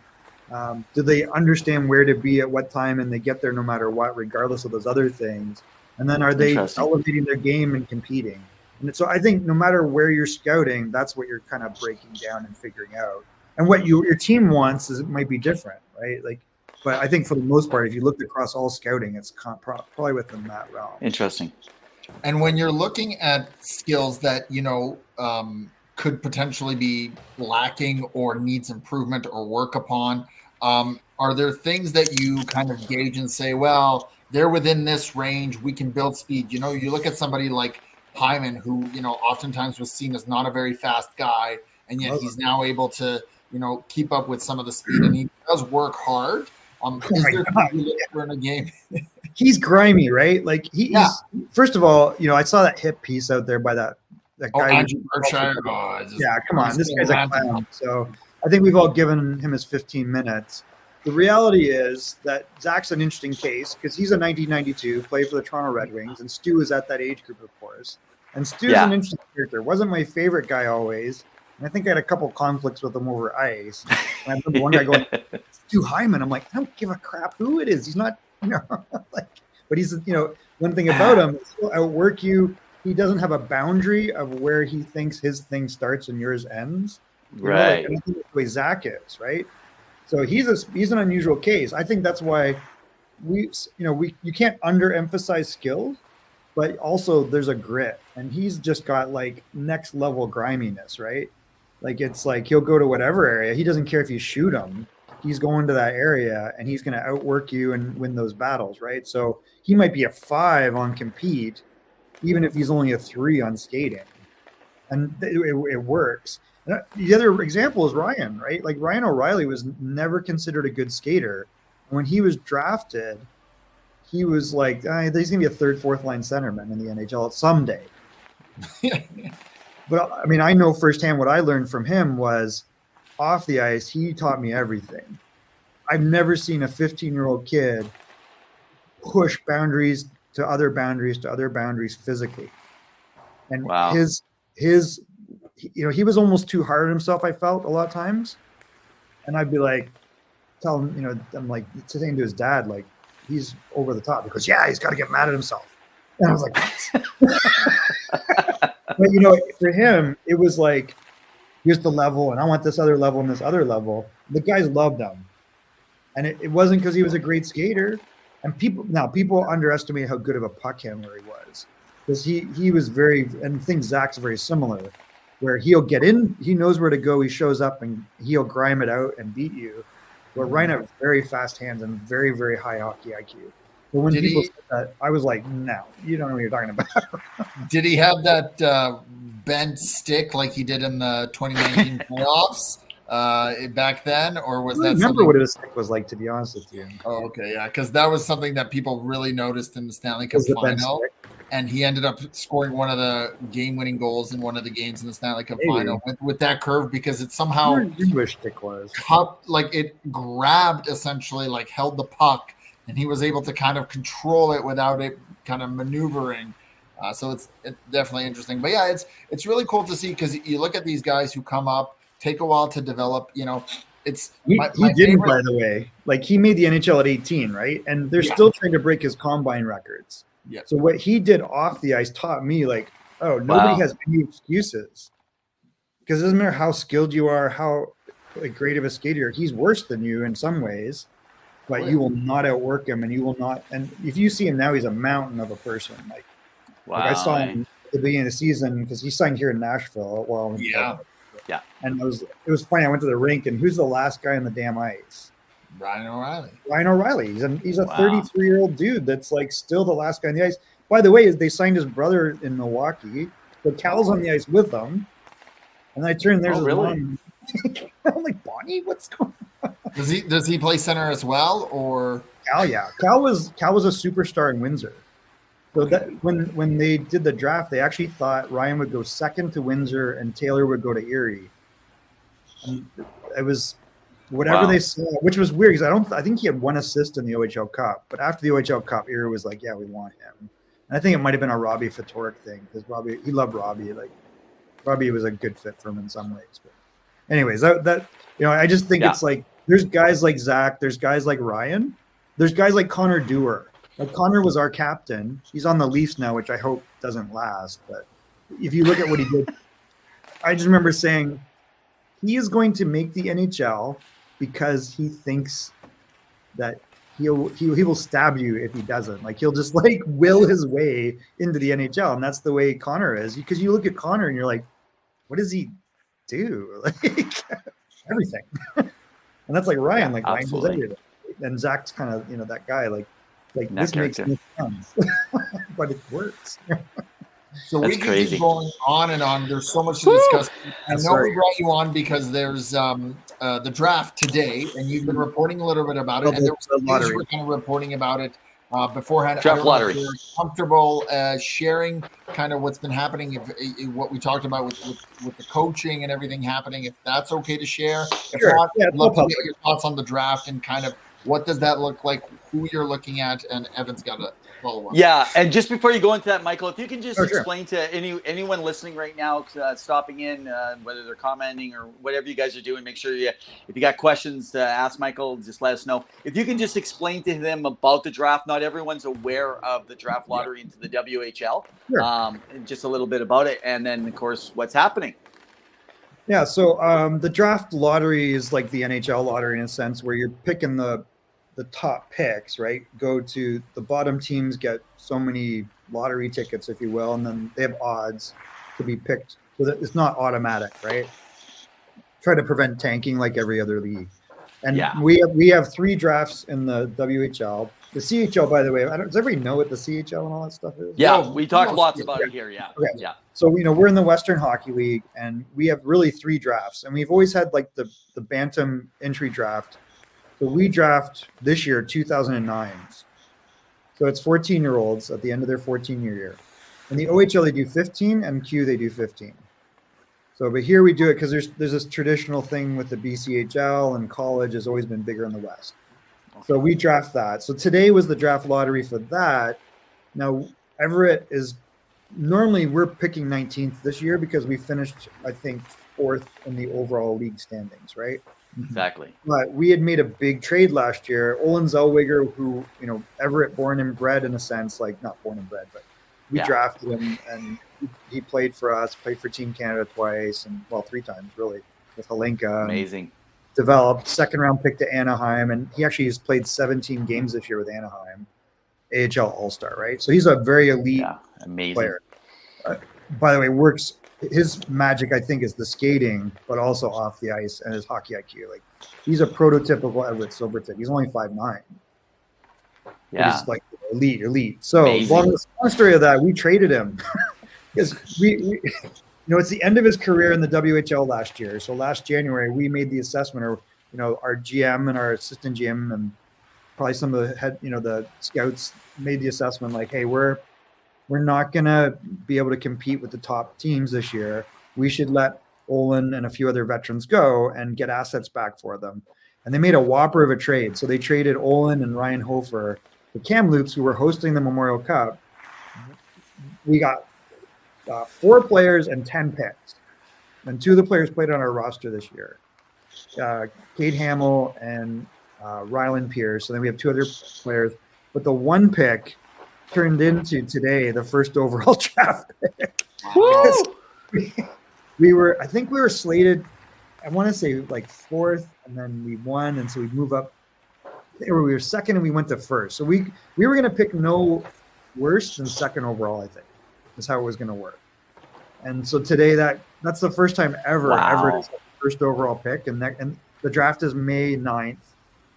[SPEAKER 5] Do they understand where to be at what time and they get there no matter what, regardless of those other things? And then are they elevating their game and competing? And so I think no matter where you're scouting, that's what you're kind of breaking down and figuring out. And what your team wants it might be different, right? But I think for the most part, if you look across all scouting, it's probably within that realm.
[SPEAKER 4] Interesting.
[SPEAKER 2] And when you're looking at skills that, could potentially be lacking or needs improvement or work upon, are there things that you kind of gauge and say, well, they're within this range, we can build speed? You look at somebody like Hyman, who, oftentimes was seen as not a very fast guy, and yet he's now able to, keep up with some of the speed, and he does work hard. Is there something you look for in a game?
[SPEAKER 5] He's grimy, right? Like he's first of all, I saw that hip piece out there by that guy.
[SPEAKER 2] Andrew Berkshire.
[SPEAKER 5] Come on, this guy's a clown. So I think we've all given him his 15 minutes. The reality is that Zach's an interesting case because he's a 1992, played for the Toronto Red Wings, and Stu is at that age group, of course. And Stu's an interesting character. Wasn't my favorite guy always. And I think I had a couple conflicts with him over ice. And I remember one guy going, Stu Hyman. I'm like, I don't give a crap who it is. He's not, but he's, one thing about him, he'll outwork you. He doesn't have a boundary of where he thinks his thing starts and yours ends. You know, like, and I think that's the way Zach is, right? So he's an unusual case. I think that's why you can't underemphasize skills, but also there's a grit, and he's just got like next level griminess, right? Like it's like he'll go to whatever area. He doesn't care if you shoot him. He's going to that area and he's going to outwork you and win those battles, right? So he might be a 5 on compete, even if he's only a 3 on skating, and it works. And the other example is Ryan, right? Like Ryan O'Reilly was never considered a good skater. When he was drafted, he was like, he's going to be a 3rd, 4th line centerman in the NHL someday. But I mean, I know firsthand what I learned from him was off the ice, he taught me everything. I've never seen a 15-year-old kid push boundaries to other boundaries physically. And his he was almost too hard on himself, I felt a lot of times. And I'd be like, tell him, I'm like saying to his dad, like, he's over the top. Because he's got to get mad at himself. And I was like, but for him, it was like, here's the level, and I want this other level and this other level. The guys loved him. And it wasn't because he was a great skater. And people underestimate how good of a puck handler he was. Because he was very, and I think Zach's very similar, where he'll get in, he knows where to go, he shows up, and he'll grime it out and beat you. But Ryan had very fast hands and very, very high hockey IQ. But when people said that, I was like, no, you don't know what you're talking about.
[SPEAKER 2] Did he have that bent stick like he did in the 2019 playoffs back then? Or was that something? I remember
[SPEAKER 5] what his stick was like, to be honest with you.
[SPEAKER 2] Oh, okay, yeah, because that was something that people really noticed in the Stanley Cup final. And he ended up scoring one of the game-winning goals in one of the games in the Stanley Cup final with that curve, because it somehow it grabbed, essentially, like held the puck, and he was able to kind of control it without it kind of maneuvering. So it's definitely interesting. But yeah, it's really cool to see, because you look at these guys who come up, take a while to develop. He
[SPEAKER 5] didn't, by the way. Like, he made the NHL at 18, right? And they're still trying to break his combine records. Yeah. So what he did off the ice taught me, like, nobody has any excuses, because it doesn't matter how skilled you are, how great of a skater. He's worse than you in some ways, but you will not outwork him, and you will not. And if you see him now, he's a mountain of a person. Like I saw him at the beginning of the season, because he signed here in Nashville. And it was funny. I went to the rink, and who's the last guy on the damn ice?
[SPEAKER 2] Ryan
[SPEAKER 5] O'Reilly. He's a 33-year-old dude that's like still the last guy on the ice. By the way, they signed his brother in Milwaukee, but Cal's on the ice with them. And I turned, there's his mom. I'm like, Bonnie, what's going on?
[SPEAKER 2] Does he play center as well, or?
[SPEAKER 5] Cal, yeah. Cal was a superstar in Windsor. So that when they did the draft, they actually thought Ryan would go second to Windsor and Taylor would go to Erie. And it was whatever they saw, which was weird, because I think he had 1 assist in the OHL Cup, but after the OHL Cup, Erie was like, yeah, we want him. And I think it might have been a Robbie Fatorik thing, because he loved Robbie. Like, Robbie was a good fit for him in some ways. But anyways, I just think it's like, there's guys like Zach, there's guys like Ryan, there's guys like Connor Dewar. Like, Connor was our captain. He's on the Leafs now, which I hope doesn't last. But if you look at what he did, I just remember saying he is going to make the NHL because he thinks that he will stab you if he doesn't. Like, he'll just like will his way into the NHL, and that's the way Connor is. Because you look at Connor and you're like, what does he do? Like, everything. And that's like Ryan. Like, Ryan does everything. And Zach's kind of that guy. Like this makes no sense, but it works.
[SPEAKER 2] So we can keep going on and on. There's so much to discuss. I know we brought you on because there's the draft today, and you've been reporting a little bit about it. And there was news you were kind of reporting about it beforehand.
[SPEAKER 4] Draft lottery.
[SPEAKER 2] If you're comfortable sharing kind of what's been happening, what we talked about with the coaching and everything happening, if that's okay to share.
[SPEAKER 5] Sure.
[SPEAKER 2] If not, I'd love to get your thoughts on the draft and kind of what does that look like, who you're looking at, and Evan's got to follow up.
[SPEAKER 4] Yeah, and just before you go into that, Michael, if you can just explain to anyone listening right now, stopping in, whether they're commenting or whatever you guys are doing, make sure if you got questions to ask Michael, just let us know. If you can just explain to them about the draft. Not everyone's aware of the draft lottery into the WHL. Sure. And just a little bit about it, and then, of course, what's happening.
[SPEAKER 5] Yeah, so the draft lottery is like the NHL lottery in a sense, where you're picking the top picks, right? Go to the bottom teams get so many lottery tickets, if you will, and then they have odds to be picked. So that it's not automatic, right? Try to prevent tanking like every other league. And
[SPEAKER 4] Yeah.
[SPEAKER 5] we have 3 drafts in the WHL. The CHL, by the way, does everybody know what the CHL and all that stuff is?
[SPEAKER 4] Yeah, we talk lots about it here. Yeah.
[SPEAKER 5] Okay.
[SPEAKER 4] Yeah.
[SPEAKER 5] So we're in the Western Hockey League, and we have really 3 drafts, and we've always had like the bantam entry draft. So we draft this year 2009s. So it's 14-year-olds at the end of their 14-year year. In the OHL they do 15, and Q they do 15. So, but here we do it because there's this traditional thing with the BCHL, and college has always been bigger in the West. So we draft that. So today was the draft lottery for that. Now Everett is normally we're picking 19th this year because we finished, I think, 4th in the overall league standings, right?
[SPEAKER 4] Exactly.
[SPEAKER 5] But we had made a big trade last year. Olin Zellweger, who, Everett born and bred in a sense, like not born and bred, but we drafted him, and he played for us, played for Team Canada twice, and 3 times really with Halinka.
[SPEAKER 4] Amazing.
[SPEAKER 5] Developed, second round pick to Anaheim, and he actually has played 17 games this year with Anaheim, AHL All-Star, right? So he's a very elite
[SPEAKER 4] amazing
[SPEAKER 5] player. By the way, his magic, I think, is the skating, but also off the ice and his hockey IQ. Like, he's a prototypical Everett Silvertip. He's only 5'9".
[SPEAKER 4] Yeah.
[SPEAKER 5] He's like elite. So long story of that, we traded him because we it's the end of his career in the WHL last year. So last January, we made the assessment, or our GM and our assistant GM and probably some of the head, the scouts made the assessment like, hey, we're not gonna be able to compete with the top teams this year. We should let Olin and a few other veterans go and get assets back for them. And they made a whopper of a trade. So they traded Olin and Ryan Hofer, the Kamloops, who were hosting the Memorial Cup. We got 4 players and 10 picks. And 2 of the players played on our roster this year. Cade Hamill and Rylan Pierce. So then we have 2 other players. But the 1 pick turned into today the first overall draft pick. I think we were slated, I want to say like 4th, and then we won, and so we move up. We were 2nd and we went to 1st. So we were going to pick no worse than 2nd overall, I think. That's how it was going to work. And so today that's the first time ever is the first overall pick, and the draft is May 9th.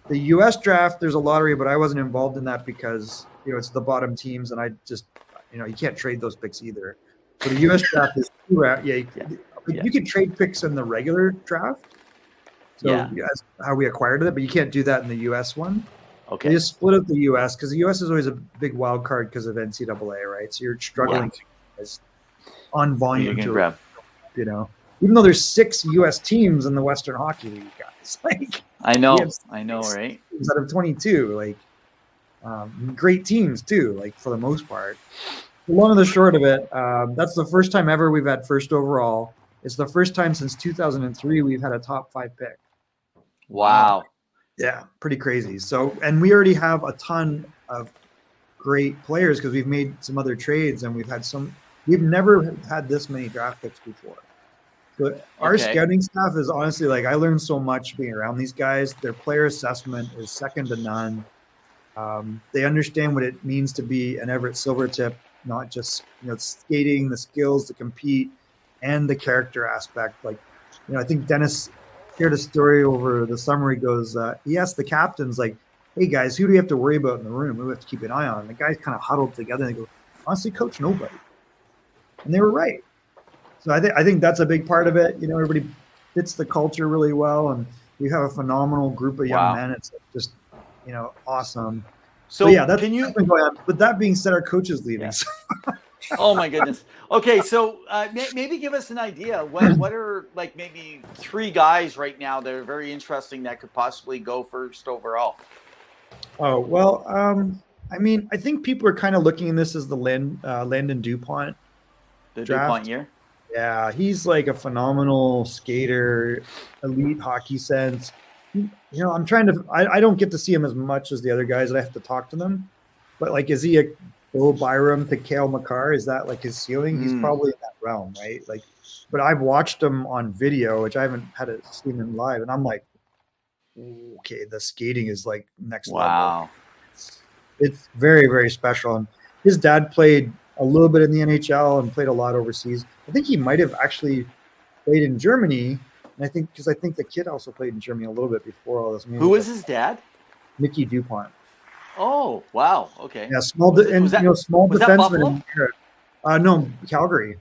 [SPEAKER 5] The US draft, there's a lottery, but I wasn't involved in that because it's the bottom teams, and I just you can't trade those picks either. So the US draft is 2 rounds. You can trade picks in the regular draft. So that's how we acquired it, but you can't do that in the US one. Okay. They just split up the US because the US is always a big wild card because of NCAA, right? So you're struggling on volume to even though there's 6 US teams in the Western Hockey League, guys. Like
[SPEAKER 4] I know, right?
[SPEAKER 5] Out of 22, great teams too, for the most part. The long and the short of it, that's the first time ever we've had first overall. It's the first time since 2003 we've had a top 5 pick.
[SPEAKER 4] Wow.
[SPEAKER 5] Yeah, pretty crazy. So, and we already have a ton of great players because we've made some other trades, and we've never had this many draft picks before. So our scouting staff is honestly, I learned so much being around these guys. Their player assessment is second to none. They understand what it means to be an Everett Silvertip, not just skating, the skills to compete, and the character aspect. I think Dennis shared a story over the summer. He goes, he asked the captains, hey guys, who do we have to worry about in the room? Who do we have to keep an eye on? And the guys kind of huddled together and they go, honestly, coach, nobody. And they were right. So I think that's a big part of it. Everybody fits the culture really well, and we have a phenomenal group of young men. It's just, awesome.
[SPEAKER 4] So
[SPEAKER 5] yeah, that's been going on. But that being said, our coach is leaving.
[SPEAKER 4] Yeah. Oh my goodness. Okay, so maybe give us an idea. What are maybe 3 guys right now that are very interesting that could possibly go first overall?
[SPEAKER 5] Oh well, I think people are kind of looking at this as the Landon DuPont.
[SPEAKER 4] The
[SPEAKER 5] draft.
[SPEAKER 4] DuPont year.
[SPEAKER 5] Yeah, he's a phenomenal skater, elite hockey sense. I'm trying to. I don't get to see him as much as the other guys. I have to talk to them. But is he a Bill Byram to Cale Makar? Is that his ceiling? He's probably in that realm, right? Like, but I've watched him on video, which I haven't had to see him live, and I'm like, okay, the skating is like next level. It's very, very special. And his dad played a little bit in the NHL and played a lot overseas. I think he might have actually played in Germany. And I think the kid also played in Germany a little bit before all this.
[SPEAKER 4] Who was his dad?
[SPEAKER 5] Mickey DuPont.
[SPEAKER 4] Oh, wow. Okay.
[SPEAKER 5] Yeah, small defenseman. No, Calgary.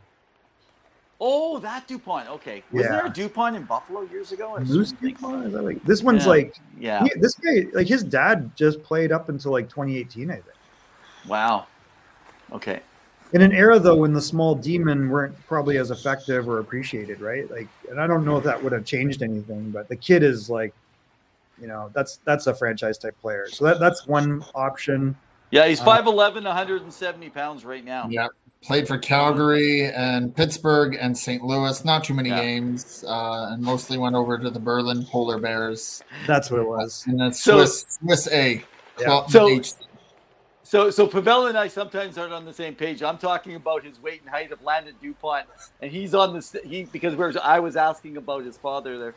[SPEAKER 4] Oh, that DuPont. Okay. Wasn't there a DuPont in Buffalo years ago?
[SPEAKER 5] Moose DuPont? Is that like this one's like this guy, like his dad just played up until like 2018, I think.
[SPEAKER 4] Wow. Okay.
[SPEAKER 5] In an era though when the small demon weren't probably as effective or appreciated, right? Like, and I don't know if that would have changed anything, but the kid is like, that's a franchise type player. So that's one option.
[SPEAKER 4] Yeah, he's 5'11", 170 pounds right now.
[SPEAKER 2] Yeah. Played for Calgary and Pittsburgh and St. Louis. Not too many games, and mostly went over to the Berlin Polar Bears.
[SPEAKER 5] That's what it was.
[SPEAKER 2] And then Swiss A.
[SPEAKER 5] Yeah.
[SPEAKER 4] So Pavel and I sometimes aren't on the same page. I'm talking about his weight and height of Landon DuPont, and he's on because I was asking about his father there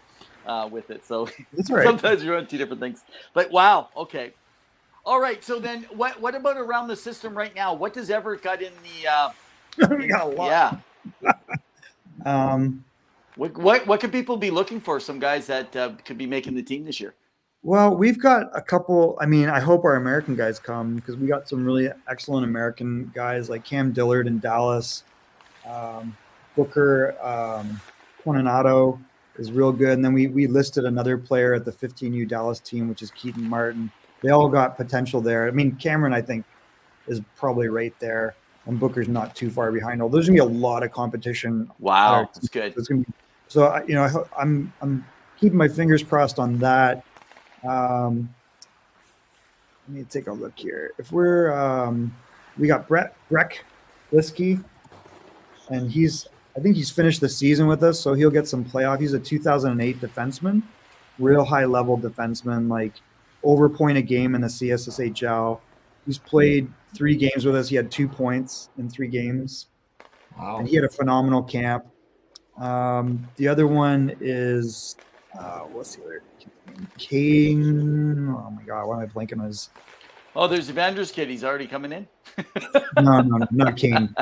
[SPEAKER 4] with it. So
[SPEAKER 5] right.
[SPEAKER 4] Sometimes you're on two different things. But wow, okay. All right, so then what about around the system right now? What does Everett got in the
[SPEAKER 5] we got a lot.
[SPEAKER 4] Yeah. What could people be looking for? Some guys that could be making the team this year?
[SPEAKER 5] Well, we've got a couple. I mean, I hope our American guys come because we got some really excellent American guys like Cam Dillard in Dallas. Booker Coronado is real good. And then we listed another player at the 15U Dallas team, which is Keaton Martin. They all got potential there. I mean, Cameron, I think, is probably right there, and Booker's not too far behind. Although there's gonna be a lot of competition.
[SPEAKER 4] Wow, that's good.
[SPEAKER 5] It's gonna be, so I'm keeping my fingers crossed on that. Let me take a look here. If we're we got Breck Liskey, and I think he's finished the season with us, so he'll get some playoff. He's a 2008 defenseman, real high level defenseman, like over point a game in the CSSHL. He's played 3 games with us. He had 2 points in 3 games.
[SPEAKER 2] Wow.
[SPEAKER 5] And he had a phenomenal camp. The other one is what's the other name? Kane. Oh my God, why am I blanking on his?
[SPEAKER 4] Oh, there's Evander's kid. He's already coming in.
[SPEAKER 5] No, not Kane.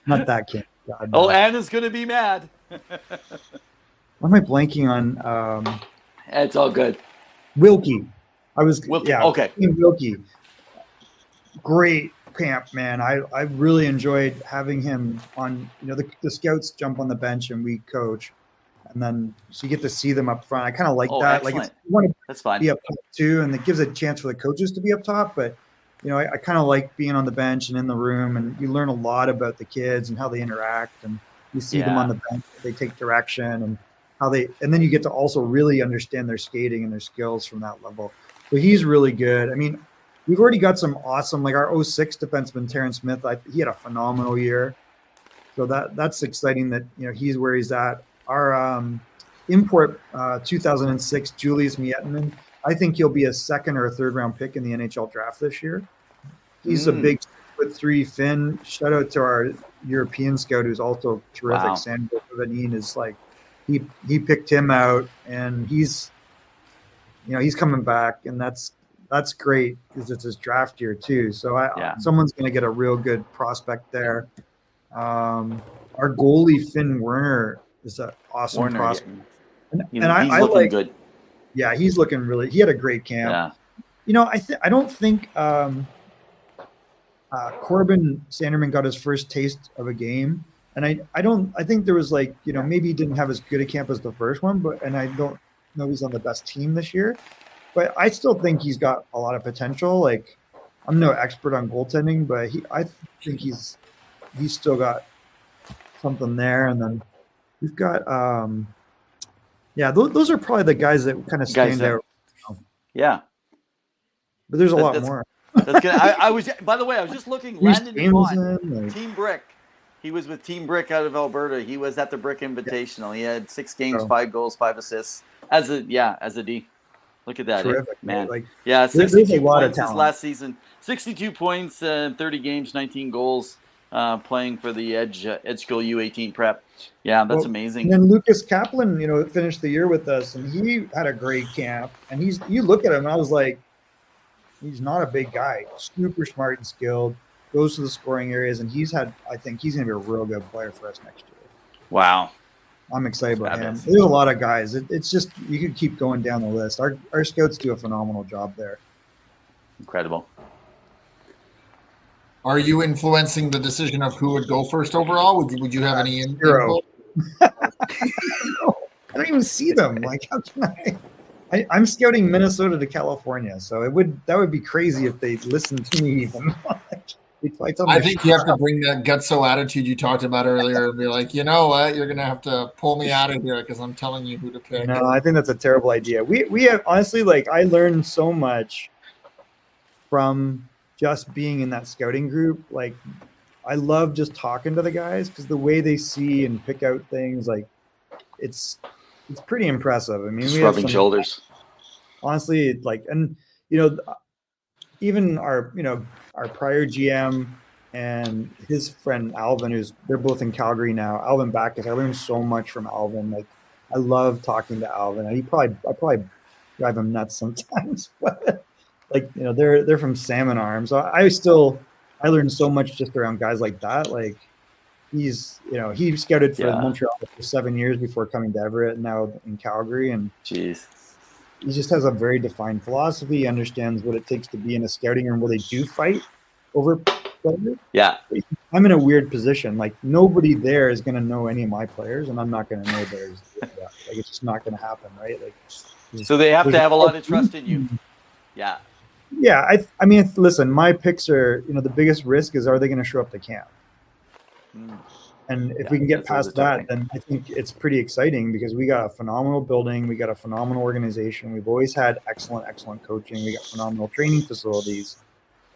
[SPEAKER 5] Not that Kane. God, no.
[SPEAKER 4] Oh, Anna's gonna be mad.
[SPEAKER 5] Why am I blanking on?
[SPEAKER 4] It's all good.
[SPEAKER 5] Wilkie.
[SPEAKER 4] Wilkie. Okay.
[SPEAKER 5] Wilkie. Great camp, man. I really enjoyed having him on. The scouts jump on the bench and we coach, and then so you get to see them up front. I kind of like that.
[SPEAKER 4] Excellent.
[SPEAKER 5] Like, you want to
[SPEAKER 4] That's fine.
[SPEAKER 5] be up top too, and it gives a chance for the coaches to be up top. But I kind of like being on the bench and in the room, and you learn a lot about the kids and how they interact, and you see them on the bench. They take direction and and then you get to also really understand their skating and their skills from that level. So he's really good. I mean, we've already got some awesome, like our 06 defenseman, Terrence Smith. He had a phenomenal year. So that's exciting that, he's where he's at. Our import 2006, Julius Miettinen, I think he'll be a 2nd or a 3rd round pick in the NHL draft this year. He's a big 6'3" Finn. Shout out to our European scout who's also terrific.
[SPEAKER 4] Wow.
[SPEAKER 5] Sandro Vanin is like, he picked him out, and he's coming back, and that's great because it's his draft year too. So someone's going to get a real good prospect there. Our goalie Finn Werner is an awesome prospect, and
[SPEAKER 4] he's
[SPEAKER 5] I
[SPEAKER 4] looking
[SPEAKER 5] like
[SPEAKER 4] good.
[SPEAKER 5] Yeah, he's looking really. He had a great camp.
[SPEAKER 4] Yeah.
[SPEAKER 5] I don't think Corbin Sanderman got his first taste of a game. And I think there was maybe he didn't have as good a camp as the first one, and I don't know he's on the best team this year, but I still think he's got a lot of potential. Like, I'm no expert on goaltending, but I think he's still got something there. And then we've got, those are probably the guys that kind of stand out.
[SPEAKER 4] Yeah.
[SPEAKER 5] But there's a lot more.
[SPEAKER 4] That's good. I was just looking. Landon DuPont, Team Brick. He was with Team Brick out of Alberta. He was at the Brick Invitational. He had 6 games, 5 goals, 5 assists as a D. Look at that,
[SPEAKER 5] terrific,
[SPEAKER 4] man.
[SPEAKER 5] 62
[SPEAKER 4] there's a lot
[SPEAKER 5] of
[SPEAKER 4] points
[SPEAKER 5] talent.
[SPEAKER 4] last season. 62 points, 30 games, 19 goals. playing for the Edge School U18 prep. Yeah, that's amazing.
[SPEAKER 5] And then Lucas Kaplan, finished the year with us, and he had a great camp. And you look at him, and I was like, he's not a big guy, super smart and skilled, goes to the scoring areas, and I think he's going to be a real good player for us next year.
[SPEAKER 4] Wow.
[SPEAKER 5] I'm excited about him. There's a lot of guys. It's just, you could keep going down the list. Our scouts do a phenomenal job there.
[SPEAKER 4] Incredible.
[SPEAKER 2] Are you influencing the decision of who would go first overall? Would you have any input?
[SPEAKER 5] I don't even see them. Like, how can I'm scouting Minnesota to California, so that would be crazy if they listened to me even.
[SPEAKER 2] I think you have to bring that gutso attitude you talked about earlier and be like, you know what, you're gonna have to pull me out of here because I'm telling you who to pick.
[SPEAKER 5] No, I think that's a terrible idea. We have, honestly, like, I learned so much from just being in that scouting group. Like, I love just talking to the guys because the way they see and pick out things, like, it's pretty impressive. I mean, we
[SPEAKER 4] rubbing shoulders.
[SPEAKER 5] Honestly, like, and even our prior GM and his friend Alvin, they're both in Calgary now. Alvin Backus, I learned so much from Alvin. Like, I love talking to Alvin. I probably drive him nuts sometimes, but like, they're from Salmon Arm, so I learned so much just around guys like that. Like, he scouted for Montreal for 7 years before coming to Everett, and now in Calgary, and
[SPEAKER 4] jeez.
[SPEAKER 5] He just has a very defined philosophy. He understands what it takes to be in a scouting room where they do fight over players.
[SPEAKER 4] Yeah.
[SPEAKER 5] I'm in a weird position. Like, nobody there is going to know any of my players, and I'm not going to know theirs. Like, it's just not going to happen, right? Like,
[SPEAKER 4] so they have to have a lot of trust in you. Yeah.
[SPEAKER 5] Yeah. I mean, listen, my picks are, the biggest risk is, are they going to show up to camp? And if we can get past that, then I think it's pretty exciting because we got a phenomenal building. We got a phenomenal organization. We've always had excellent coaching. We got phenomenal training facilities.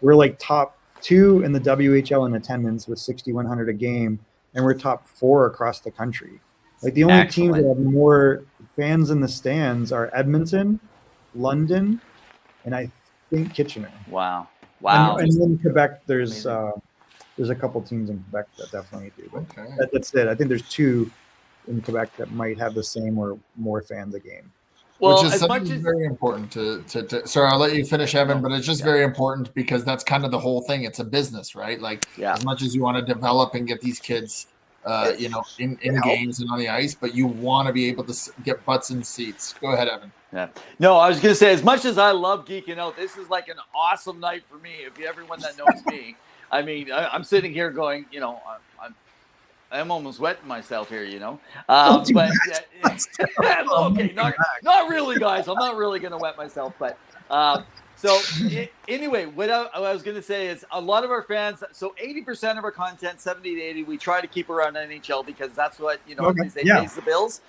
[SPEAKER 5] We're like top 2 in the WHL in attendance with 6,100 a game, and we're top 4 across the country. Like, the only teams that have more fans in the stands are Edmonton, London, and I think Kitchener.
[SPEAKER 4] Wow.
[SPEAKER 5] And then Quebec, there's a couple teams in Quebec that definitely do, but that's it. I think there's 2 in Quebec that might have the same or more fans a game.
[SPEAKER 2] Well, which is something very important to sorry, I'll let you finish, Evan, but it's just very important because that's kind of the whole thing. It's a business, right? Like, as much as you want to develop and get these kids, in games and on the ice, but you want to be able to get butts in seats. Go ahead, Evan.
[SPEAKER 4] Yeah. No, I was going to say, as much as I love geeking out, this is like an awesome night for me. If everyone that knows me, I mean, I'm sitting here going, I'm almost wetting myself here, but okay, not really, guys. I'm not really going to wet myself, but anyway, what I was going to say is a lot of our fans. So 80% of our content, 70 to 80, we try to keep around NHL because that's what they say pays the bills.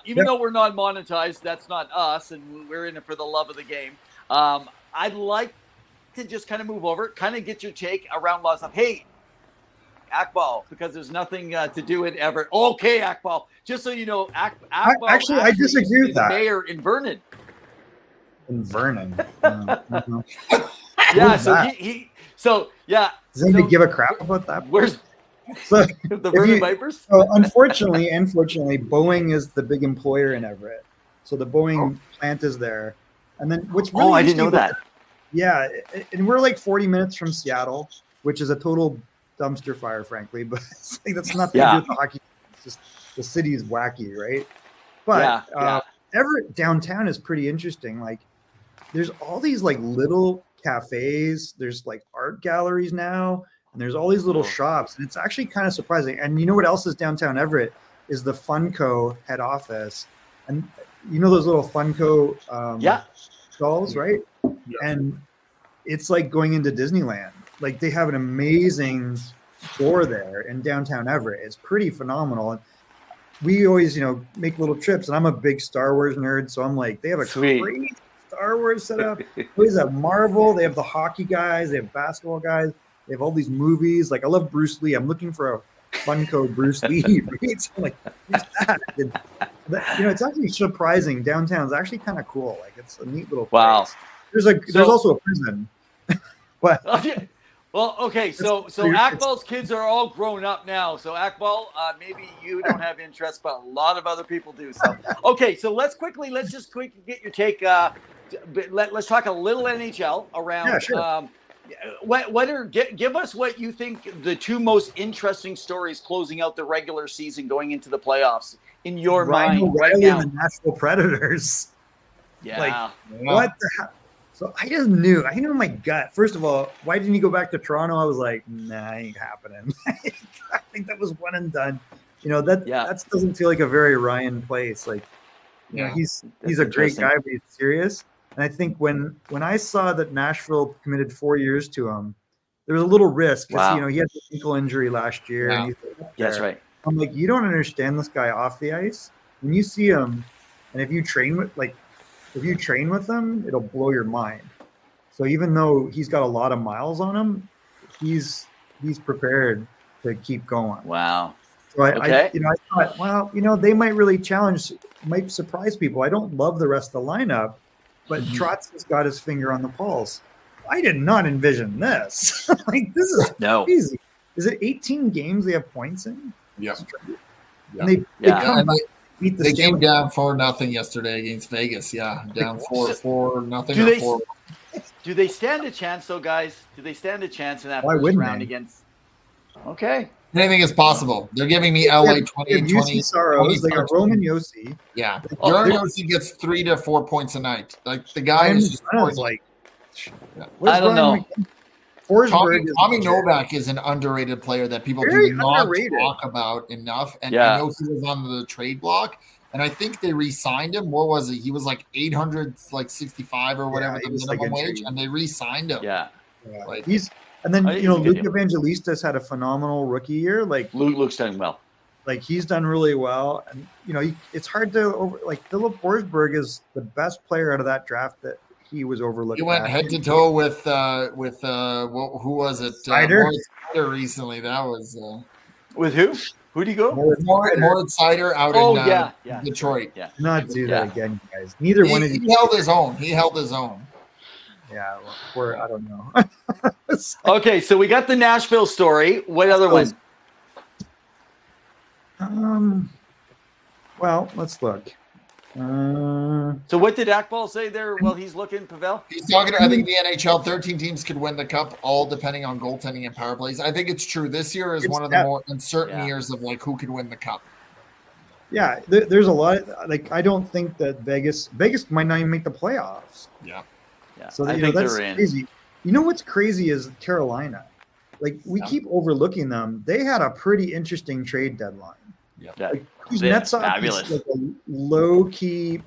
[SPEAKER 4] Even though we're not monetized, that's not us, and we're in it for the love of the game. I'd like to just kind of move over, kind of get your take around lots of, hey, Akbal, because there's nothing to do in Everett. Okay, Akbal, just so you know, Akbal
[SPEAKER 5] actually I disagree with that.
[SPEAKER 4] Mayor in Vernon.
[SPEAKER 5] In Vernon.
[SPEAKER 4] Yeah, so
[SPEAKER 5] Does anybody give a crap about that?
[SPEAKER 4] Where's the Vernon Vipers?
[SPEAKER 5] So unfortunately, Boeing is the big employer in Everett. So the Boeing plant is there. And then what's really
[SPEAKER 4] I didn't know that.
[SPEAKER 5] Yeah, and we're like 40 minutes from Seattle, which is a total dumpster fire, frankly. But it's like, that's nothing to do with the hockey. It's just the city is wacky, right? But Everett downtown is pretty interesting. Like, there's all these like little cafes. There's like art galleries now, and there's all these little shops. And it's actually kind of surprising. And you know what else is downtown Everett is the Funko head office. And you know those little Funko stalls, right? Yeah. And it's like going into Disneyland. Like, they have an amazing store there in downtown Everett. It's pretty phenomenal. And we always, make little trips. And I'm a big Star Wars nerd, so I'm like, they have a crazy Star Wars setup. They always have Marvel. They have the hockey guys. They have basketball guys. They have all these movies. Like, I love Bruce Lee. I'm looking for a Funko Bruce Lee. Right? So I'm like, what's that? And it's actually surprising. Downtown's actually kind of cool. Like, it's a neat little place. There's also a prison. But
[SPEAKER 4] Well, okay, so Akbal's kids are all grown up now. So Akbal, maybe you don't have interest, but a lot of other people do. So okay, so let's just quickly get your take. Let's talk a little NHL around.
[SPEAKER 5] Yeah, sure.
[SPEAKER 4] Give us what you think the two most interesting stories closing out the regular season going into the playoffs in your mind right now.
[SPEAKER 5] And the Nashville Predators.
[SPEAKER 4] Yeah.
[SPEAKER 5] Like, what the hell? So I just knew. I knew in my gut. First of all, why didn't he go back to Toronto? I was like, nah, ain't happening. I think that was one and done. That doesn't feel like a very Ryan place. Like, he's a great guy, but he's serious. And I think when I saw that Nashville committed 4 years to him, there was a little risk because he had the ankle injury last year.
[SPEAKER 4] Yeah.
[SPEAKER 5] And
[SPEAKER 4] That's right.
[SPEAKER 5] I'm like, you don't understand this guy off the ice. When you see him, and if you train with him, it'll blow your mind. So even though he's got a lot of miles on him, he's prepared to keep going.
[SPEAKER 4] Wow.
[SPEAKER 5] So I thought, well, they might really might surprise people. I don't love the rest of the lineup, but Trotz has got his finger on the pulse. I did not envision this. Like, this is crazy. Is it 18 games they have points in?
[SPEAKER 2] Yeah.
[SPEAKER 5] And they
[SPEAKER 2] came down 4-0 yesterday against Vegas. Yeah, down 4-0.
[SPEAKER 4] Do they stand a chance, though, guys? Do they stand a chance in that
[SPEAKER 5] Why
[SPEAKER 4] first
[SPEAKER 5] wouldn't
[SPEAKER 4] round
[SPEAKER 5] they?
[SPEAKER 4] against? Okay.
[SPEAKER 2] Anything is possible. They're giving me LA 20.
[SPEAKER 5] Sorrows. They got Roman Yossi.
[SPEAKER 2] Yeah, Yossi gets 3 to 4 points a night. Like, the guy is just
[SPEAKER 5] like.
[SPEAKER 4] I don't know.
[SPEAKER 2] Tommy Novak is an underrated player that people do not talk about enough. And I know he was on the trade block, and I think they re-signed him. What was it? He was like 865 or whatever the minimum wage, and they re-signed him.
[SPEAKER 4] Yeah.
[SPEAKER 2] Like,
[SPEAKER 5] and then Luke Evangelistas had a phenomenal rookie year. Like,
[SPEAKER 4] Luke's done well.
[SPEAKER 5] Like, he's done really well, and it's hard to Philip Forsberg is the best player out of that draft that he was overlooked.
[SPEAKER 2] He went head to toe with who was it?
[SPEAKER 5] Seider
[SPEAKER 2] recently. That was
[SPEAKER 4] with who? Who'd he go?
[SPEAKER 2] Moritz Seider out in Detroit.
[SPEAKER 5] Yeah. Not do that again, guys. Neither one of you.
[SPEAKER 2] He held his own.
[SPEAKER 5] Yeah, I don't know.
[SPEAKER 4] Okay, so we got the Nashville story. What other one?
[SPEAKER 5] Well, let's look.
[SPEAKER 4] So what did Akbal say there while he's looking, Pavel?
[SPEAKER 2] He's talking I think the NHL 13 teams could win the cup, all depending on goaltending and power plays. I think it's true. This year is one of the more uncertain years of like who could win the cup.
[SPEAKER 5] Yeah, there's a lot. I don't think that Vegas might not even make the playoffs.
[SPEAKER 2] Yeah.
[SPEAKER 5] So I think that's crazy. You know what's crazy is Carolina. Like, we keep overlooking them. They had a pretty interesting trade deadline.
[SPEAKER 2] Yeah.
[SPEAKER 5] Like, Kuznetsov is like a low key,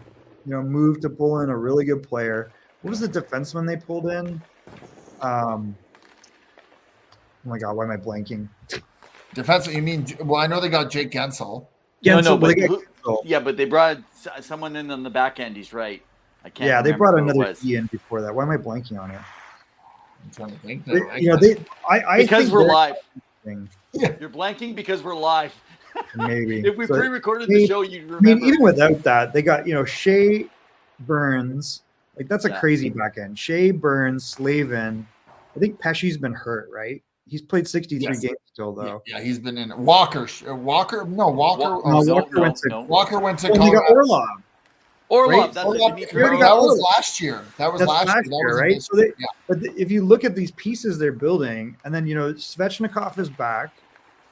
[SPEAKER 5] move to pull in a really good player. What was the defenseman they pulled in? Oh my God, why am I blanking?
[SPEAKER 2] Defenseman? You mean? Well, I know they got Jake Gensel.
[SPEAKER 4] But they brought someone in on the back end. He's right. I can't.
[SPEAKER 5] Yeah, they brought another key in before that. Why am I blanking on it?
[SPEAKER 2] I'm trying to think.
[SPEAKER 4] Because we're live. You're blanking because we're live.
[SPEAKER 5] Maybe
[SPEAKER 4] if we pre-recorded the show, you'd remember.
[SPEAKER 5] I mean, even without that, they got Shea, Burns. Like, that's a crazy back end. Shea, Burns, Slavin. I think Pesci's been hurt, right? He's played 63 games still, though.
[SPEAKER 2] Yeah, he's been in Walker. Walker went to.
[SPEAKER 5] They got Orlov.
[SPEAKER 4] Orlov,
[SPEAKER 2] that was last year. That was last year,
[SPEAKER 5] right? But if you look at these pieces they're building, and then Svechnikov is back.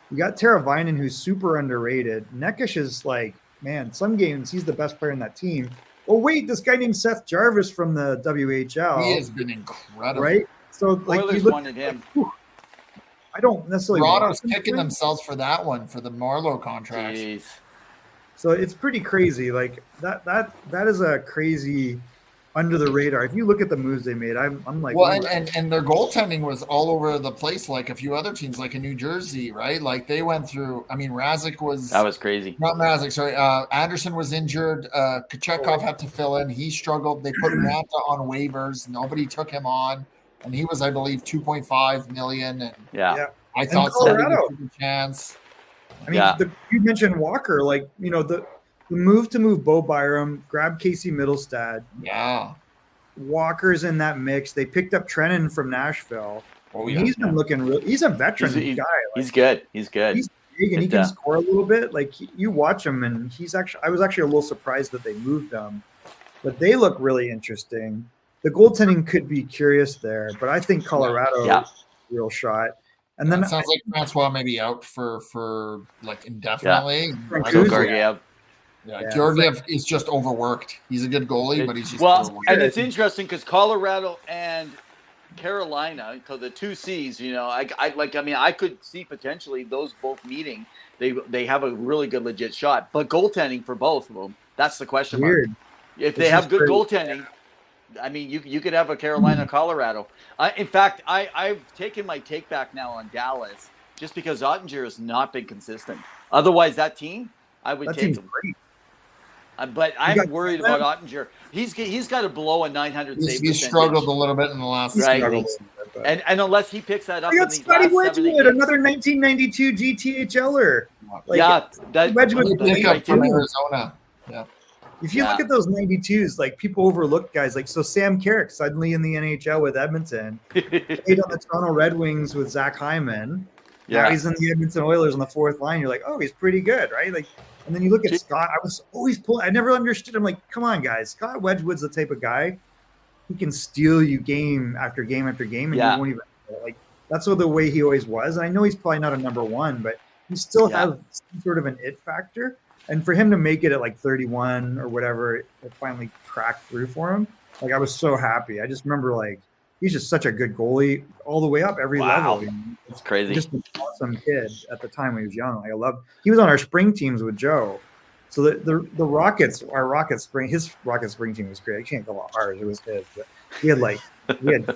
[SPEAKER 5] You got Teravainen, who's super underrated. Necas is like, man, some games he's the best player in that team. Oh wait, this guy named Seth Jarvis from the WHL.
[SPEAKER 2] He has been incredible,
[SPEAKER 5] right? So like,
[SPEAKER 4] Oilers wanted him.
[SPEAKER 5] I don't necessarily.
[SPEAKER 2] Toronto's kicking themselves for that one for the Marlowe contract.
[SPEAKER 4] Jeez.
[SPEAKER 5] So it's pretty crazy. Like that is a crazy under the radar. If you look at the moves they made, I'm like,
[SPEAKER 2] well, and their goaltending was all over the place, like a few other teams, like in New Jersey, right? Like they went through. I mean, Razik was
[SPEAKER 4] crazy.
[SPEAKER 2] Not Razik, sorry. Anderson was injured. Kachekov had to fill in. He struggled. They put Ranta on waivers. Nobody took him on, and he was, I believe, $2.5 million. And I thought Colorado had a chance.
[SPEAKER 5] I mean, you mentioned Walker, like the move to move Bo Byram, grab Casey Middlestad.
[SPEAKER 2] Yeah.
[SPEAKER 5] Walker's in that mix. They picked up Trennan from Nashville.
[SPEAKER 2] Oh,
[SPEAKER 5] And he's been looking real. He's a veteran guy.
[SPEAKER 4] He's good. He's good.
[SPEAKER 5] He's big and he can score a little bit. Like you watch him, and I was actually a little surprised that they moved him, but they look really interesting. The goaltending could be curious there, but I think Colorado real shot. And then
[SPEAKER 2] it sounds like Francois may be out for like indefinitely. Georgiev is just overworked. He's a good goalie, but he's just overworked.
[SPEAKER 4] And it's interesting because Colorado and Carolina, so the two C's, I could see potentially those both meeting. They have a really good legit shot, but goaltending for both of them, that's the question mark. If they have good goaltending, I mean, you could have a Carolina, Colorado. In fact, I've taken my take back now on Dallas just because Ottinger has not been consistent. Otherwise, that team, I would take him.
[SPEAKER 5] Great.
[SPEAKER 4] But I'm worried about Ottinger. He's got to blow a 900 save.
[SPEAKER 2] He's struggled a little bit in the last
[SPEAKER 4] and unless he picks that up.
[SPEAKER 5] I got Scotty Wedgwood, another 1992 GTHLer.
[SPEAKER 2] Wedgwood from Arizona. Yeah.
[SPEAKER 5] If you look at those 92s, like people overlook guys like Sam Carrick suddenly in the NHL with Edmonton, played on the Toronto Red Wings with Zach Hyman. Yeah, now he's in the Edmonton Oilers on the fourth line. You're like, oh, he's pretty good, right? Like, and then you look at Scott. I was always I never understood him. Like, come on, guys. Scott Wedgwood's the type of guy he can steal you game after game after game, and you won't even like. That's the way he always was. And I know he's probably not a number one, but he still has some sort of an it factor. And for him to make it at like 31 or whatever, it finally cracked through for him. Like, I was so happy. I just remember, like, he's just such a good goalie all the way up every level.
[SPEAKER 4] It's crazy.
[SPEAKER 5] Just an awesome kid at the time when he was young. Like, he was on our spring teams with Joe. So the Rockets, his Rocket spring team was great. I can't call it ours. It was his. But we had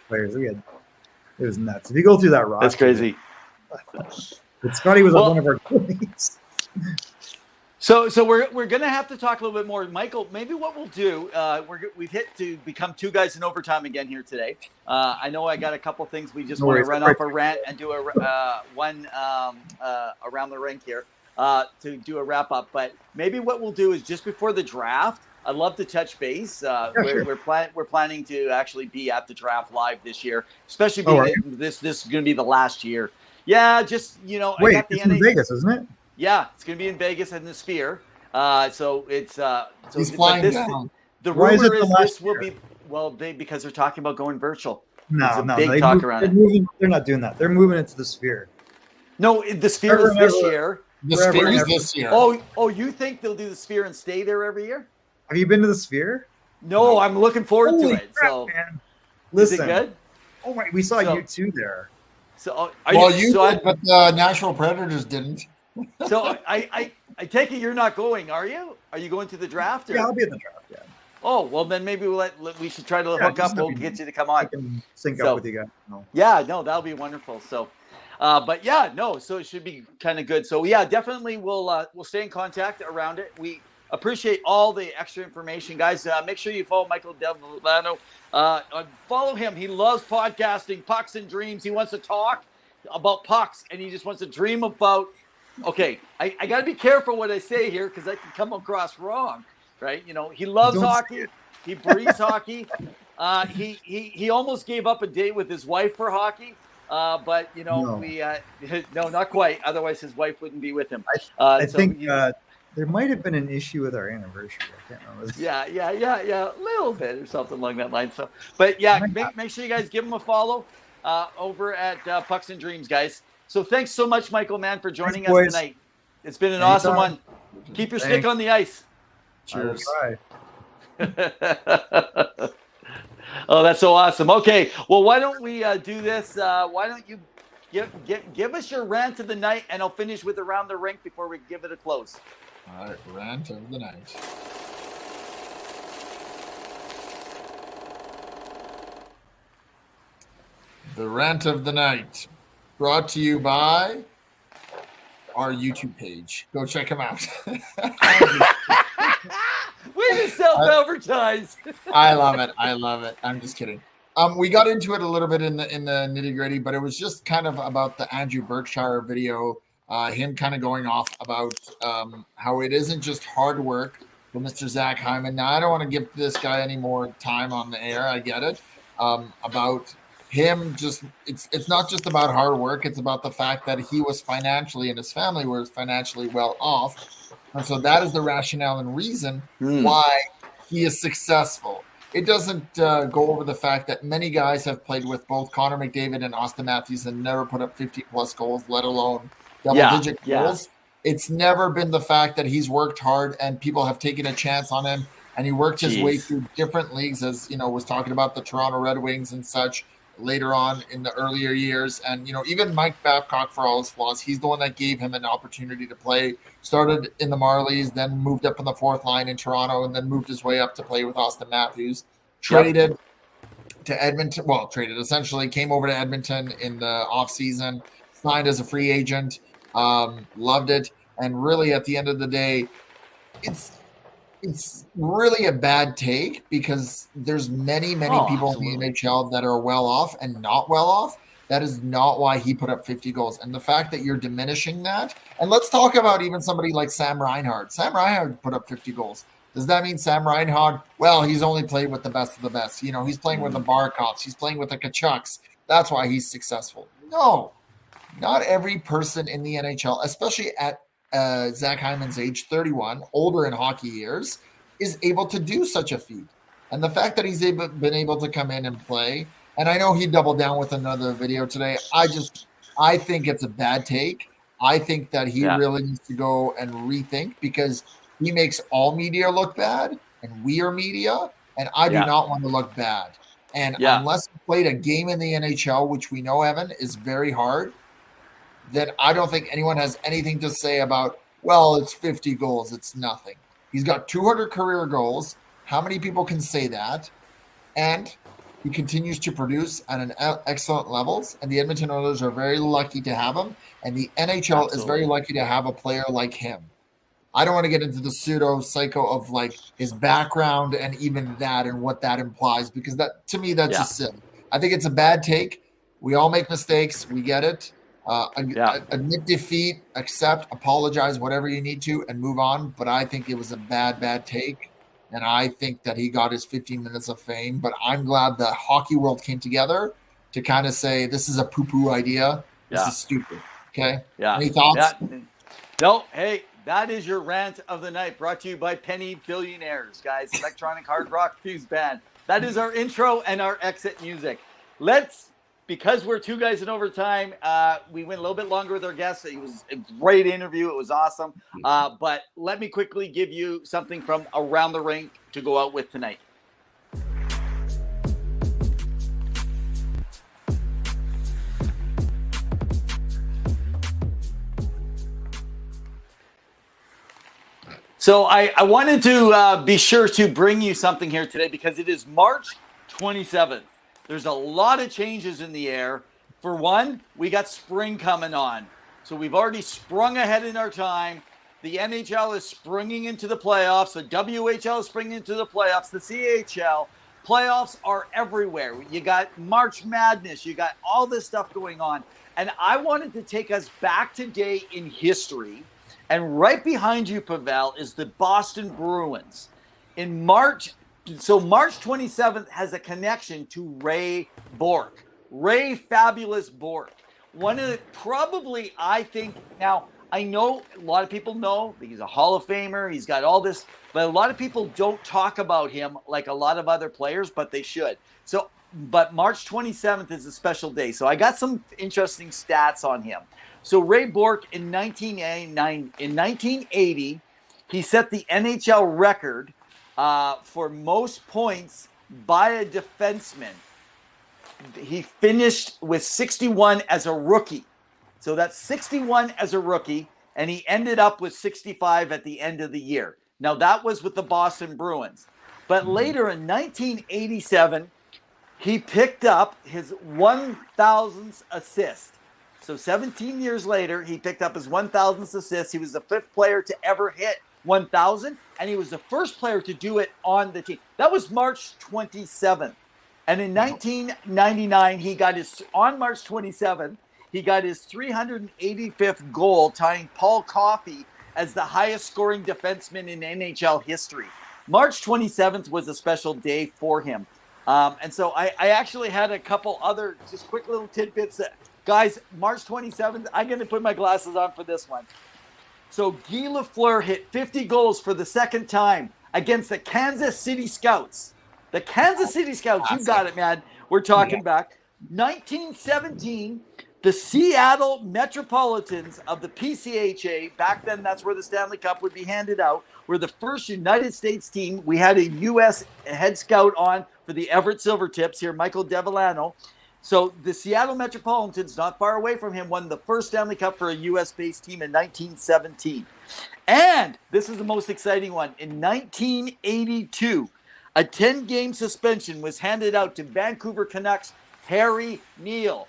[SPEAKER 5] players. It was nuts. If you go through that roster.
[SPEAKER 4] That's crazy.
[SPEAKER 5] But Scotty was one of our goalies.
[SPEAKER 4] So we're gonna have to talk a little bit more, Michael. Maybe what we'll do, we've hit to become two guys in overtime again here today. I know I got a couple things we just want to run off a rant and do one around the rink here to do a wrap up. But maybe what we'll do is just before the draft, I'd love to touch base. We're planning to actually be at the draft live this year, especially being this is going to be the last year. Yeah, just
[SPEAKER 5] Wait,
[SPEAKER 4] I got the
[SPEAKER 5] it's in Vegas, isn't it?
[SPEAKER 4] Yeah, it's going to be in Vegas in the Sphere. So it's
[SPEAKER 2] he's flying down.
[SPEAKER 4] The rumor is this will be because they're talking about going virtual. Big talk around it.
[SPEAKER 5] They're not doing that. They're moving it to the Sphere.
[SPEAKER 4] No, the Sphere is this year.
[SPEAKER 2] The Sphere is this year.
[SPEAKER 4] Oh, you think they'll do the Sphere and stay there every year?
[SPEAKER 5] Have you been to the Sphere?
[SPEAKER 4] No, I'm looking forward to it.
[SPEAKER 5] Crap,
[SPEAKER 4] so,
[SPEAKER 5] man.
[SPEAKER 4] Listen, is it good?
[SPEAKER 5] Oh my, we saw you two there.
[SPEAKER 4] So,
[SPEAKER 2] you did, but the Nashville Predators didn't.
[SPEAKER 4] So I take it you're not going, are you? Are you going to the draft?
[SPEAKER 5] Yeah, I'll be at the draft. Yeah.
[SPEAKER 4] Oh well, then maybe we should try to hook up. We'll get you to come on.
[SPEAKER 5] I can sync up with you guys. No.
[SPEAKER 4] Yeah, no, that'll be wonderful. So, so it should be kind of good. So yeah, definitely we'll stay in contact around it. We appreciate all the extra information, guys. Make sure you follow Michael Delano. Follow him. He loves podcasting, pucks and dreams. He wants to talk about pucks, and he just wants to dream about. Okay, I got to be careful what I say here because I can come across wrong, right? He loves hockey. He breathes hockey. He almost gave up a date with his wife for hockey, but no. No, not quite. Otherwise, his wife wouldn't be with him.
[SPEAKER 5] I think there might have been an issue with our anniversary. I can't remember.
[SPEAKER 4] Yeah, a little bit or something along that line. So, but yeah, make sure you guys give him a follow over at Pucks and Dreams, guys. So thanks so much, Michael, man, for joining us tonight. It's been an awesome one. Keep your stick on the ice.
[SPEAKER 2] Cheers.
[SPEAKER 4] Oh, that's so awesome. Okay, well, why don't we do this? Why don't you give us your rant of the night, and I'll finish with Around the Rink before we give it a close.
[SPEAKER 2] All right, rant of the night. The rant of the night. Brought to you by our YouTube page. Go check them out.
[SPEAKER 4] We just self-advertise.
[SPEAKER 2] I love it. I'm just kidding. We got into it a little bit in the nitty-gritty, but it was just kind of about the Andrew Berkshire video. Him kind of going off about how it isn't just hard work for Mr. Zach Hyman. Now, I don't want to give this guy any more time on the air. I get it. About him just it's not just about hard work. It's about the fact that he was financially and his family was financially well off. And so that is the rationale and reason why he is successful. It doesn't go over the fact that many guys have played with both Connor McDavid and Austin Matthews and never put up 50-plus goals, let alone double-digit goals. It's never been the fact that he's worked hard and people have taken a chance on him, and he worked his way through different leagues, as was talking about the Toronto Red Wings and such later on in the earlier years. And even Mike Babcock, for all his flaws, he's the one that gave him an opportunity to play. Started in the Marlies, then moved up in the fourth line in Toronto, and then moved his way up to play with Austin Matthews. Traded to Edmonton. Well, traded essentially, came over to Edmonton in the offseason, signed as a free agent. Loved it. And really, at the end of the day, it's really a bad take, because there's many people in the NHL that are well off and not well off. That is not why he put up 50 goals. And the fact that you're diminishing that, and let's talk about even somebody like Sam Reinhart. Sam Reinhart put up 50 goals. Does that mean Sam Reinhart, well, he's only played with the best of the best? He's playing with the Barkovs. He's playing with the Kachucks. That's why he's successful. No, not every person in the NHL, especially at Zach Hyman's age, 31, older in hockey years, is able to do such a feat. And the fact that he's been able to come in and play, and I know he doubled down with another video today. I think it's a bad take. I think that he really needs to go and rethink, because he makes all media look bad, and we are media, and I do not want to look bad. And unless you played a game in the NHL, which we know, Evan, is very hard, then I don't think anyone has anything to say about, well, it's 50 goals. It's nothing. He's got 200 career goals. How many people can say that? And he continues to produce at an excellent levels, and the Edmonton Oilers are very lucky to have him, and the NHL is very lucky to have a player like him. I don't want to get into the pseudo-psycho of like his background and even that and what that implies, because that, to me, that's just silly. I think it's a bad take. We all make mistakes. We get it. Admit defeat, accept, apologize, whatever you need to, and move on. But I think it was a bad take. And I think that he got his 15 minutes of fame. But I'm glad the hockey world came together to kind of say, this is a poo-poo idea. This is stupid. Okay? Yeah. Any thoughts?
[SPEAKER 4] No, hey. That is your rant of the night, brought to you by Penny Billionaires, guys. Electronic hard rock fuse band. That is our intro and our exit music. Because we're two guys in overtime, we went a little bit longer with our guests. It was a great interview. It was awesome. But let me quickly give you something from around the rink to go out with tonight. So I wanted to be sure to bring you something here today, because it is March 27th. There's a lot of changes in the air. For one, we got spring coming on. So we've already sprung ahead in our time. The NHL is springing into the playoffs. The WHL is springing into the playoffs. The CHL playoffs are everywhere. You got March Madness. You got all this stuff going on. And I wanted to take us back today in history. And right behind you, Pawel, is the Boston Bruins. In March 27th has a connection to Ray Bourque. Ray Fabulous Bourque. One of the, probably, I think, now, I know a lot of people know he's a Hall of Famer. He's got all this, but a lot of people don't talk about him like a lot of other players, but they should. But March 27th is a special day. So I got some interesting stats on him. So Ray Bourque in 1980, he set the NHL record for most points by a defenseman. He finished with 61 as a rookie. So that's 61 as a rookie, and he ended up with 65 at the end of the year. Now, that was with the Boston Bruins. But later in 1987, he picked up his 1,000th assist. So 17 years later, he picked up his 1,000th assist. He was the fifth player to ever hit 1,000, and he was the first player to do it on the team. That was March 27th. And in 1999, on March 27th, he got his 385th goal, tying Paul Coffey as the highest scoring defenseman in NHL history. March 27th was a special day for him. And so I actually had a couple other just quick little tidbits. Guys, March 27th, I'm going to put my glasses on for this one. So Guy Lafleur hit 50 goals for the second time against the Kansas City Scouts. The Kansas City Scouts, you got it, man. We're talking back. 1917, the Seattle Metropolitans of the PCHA, back then that's where the Stanley Cup would be handed out, were the first United States team. We had a U.S. head scout on for the Everett Silvertips here, Michael Devellano. So the Seattle Metropolitans, not far away from him, won the first Stanley Cup for a U.S.-based team in 1917. And this is the most exciting one. In 1982, a 10-game suspension was handed out to Vancouver Canucks Harry Neal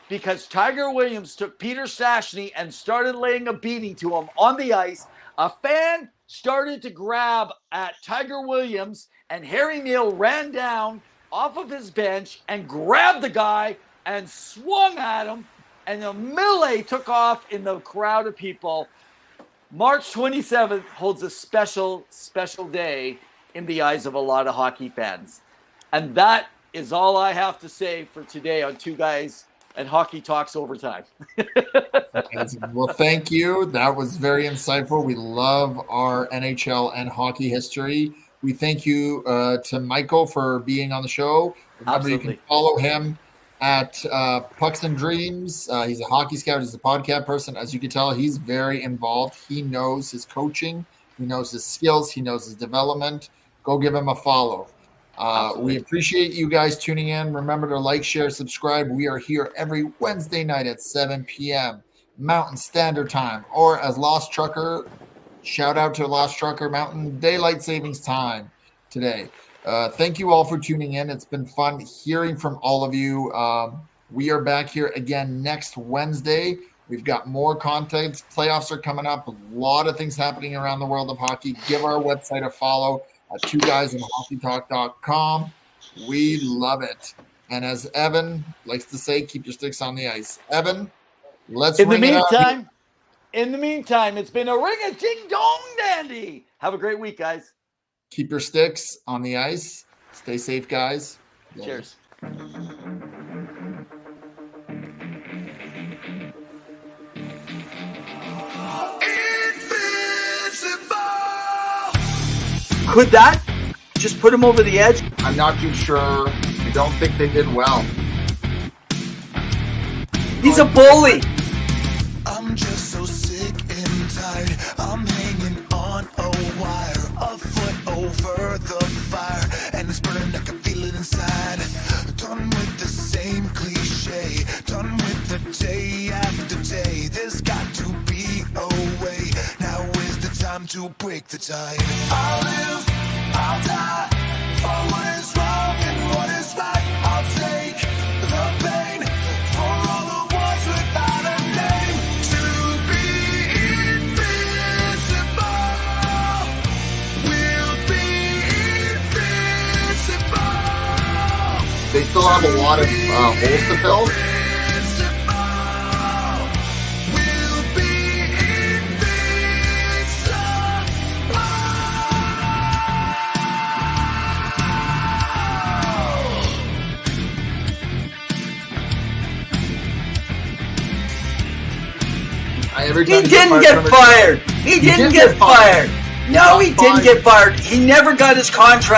[SPEAKER 4] because Tiger Williams took Peter Stastny and started laying a beating to him on the ice. A fan started to grab at Tiger Williams, and Harry Neal ran down off of his bench and grabbed the guy and swung at him, and the melee took off in the crowd of people. March 27th holds a special, special day in the eyes of a lot of hockey fans. And that is all I have to say for today on Two Guys and Hockey Talks Overtime.
[SPEAKER 2] Well, thank you. That was very insightful. We love our NHL and hockey history. We thank you to Michael for being on the show. Remember,
[SPEAKER 4] Absolutely.
[SPEAKER 2] you can follow him at Pucks and Dreams. He's a hockey scout. He's a podcast person. As you can tell, he's very involved. He knows his coaching. He knows his skills. He knows his development. Go give him a follow. We appreciate you guys tuning in. Remember to like, share, subscribe. We are here every Wednesday night at 7 p.m. Mountain Standard Time, or as Lost Trucker, shout out to Lost Trucker, Mountain Daylight Savings Time today. Thank you all for tuning in. It's been fun hearing from all of you. We are back here again next Wednesday. We've got more content. Playoffs are coming up. A lot of things happening around the world of hockey. Give our website a follow at twoguysinhockeytalk.com. We love it. And as Evan likes to say, keep your sticks on the ice. Evan, let's
[SPEAKER 4] In the
[SPEAKER 2] ring it up.
[SPEAKER 4] meantime, it's been a ring-a-ding-dong dandy. Have a great week, guys.
[SPEAKER 2] Keep your sticks on the ice. Stay safe, guys.
[SPEAKER 4] Cheers. Could that just put him over the edge?
[SPEAKER 2] I'm not too sure. I don't think they did well.
[SPEAKER 1] He's a bully.
[SPEAKER 3] I'm just so sick and tired. I'm hanging on a wire, a foot over the fire, and it's burning. I can feel it inside. Done with the same cliche. Done with the day after day. There's got to be a way. Now is the time to break the tide. I'll live, I'll die for what is wrong and what is right. I'll take the pain for all the ones without a name. To be invincible, we'll be invincible.
[SPEAKER 2] They still have a lot of holes to fill.
[SPEAKER 3] We'll be
[SPEAKER 1] He didn't get fired. He didn't get fired. No, he didn't get fired. He never got his contract.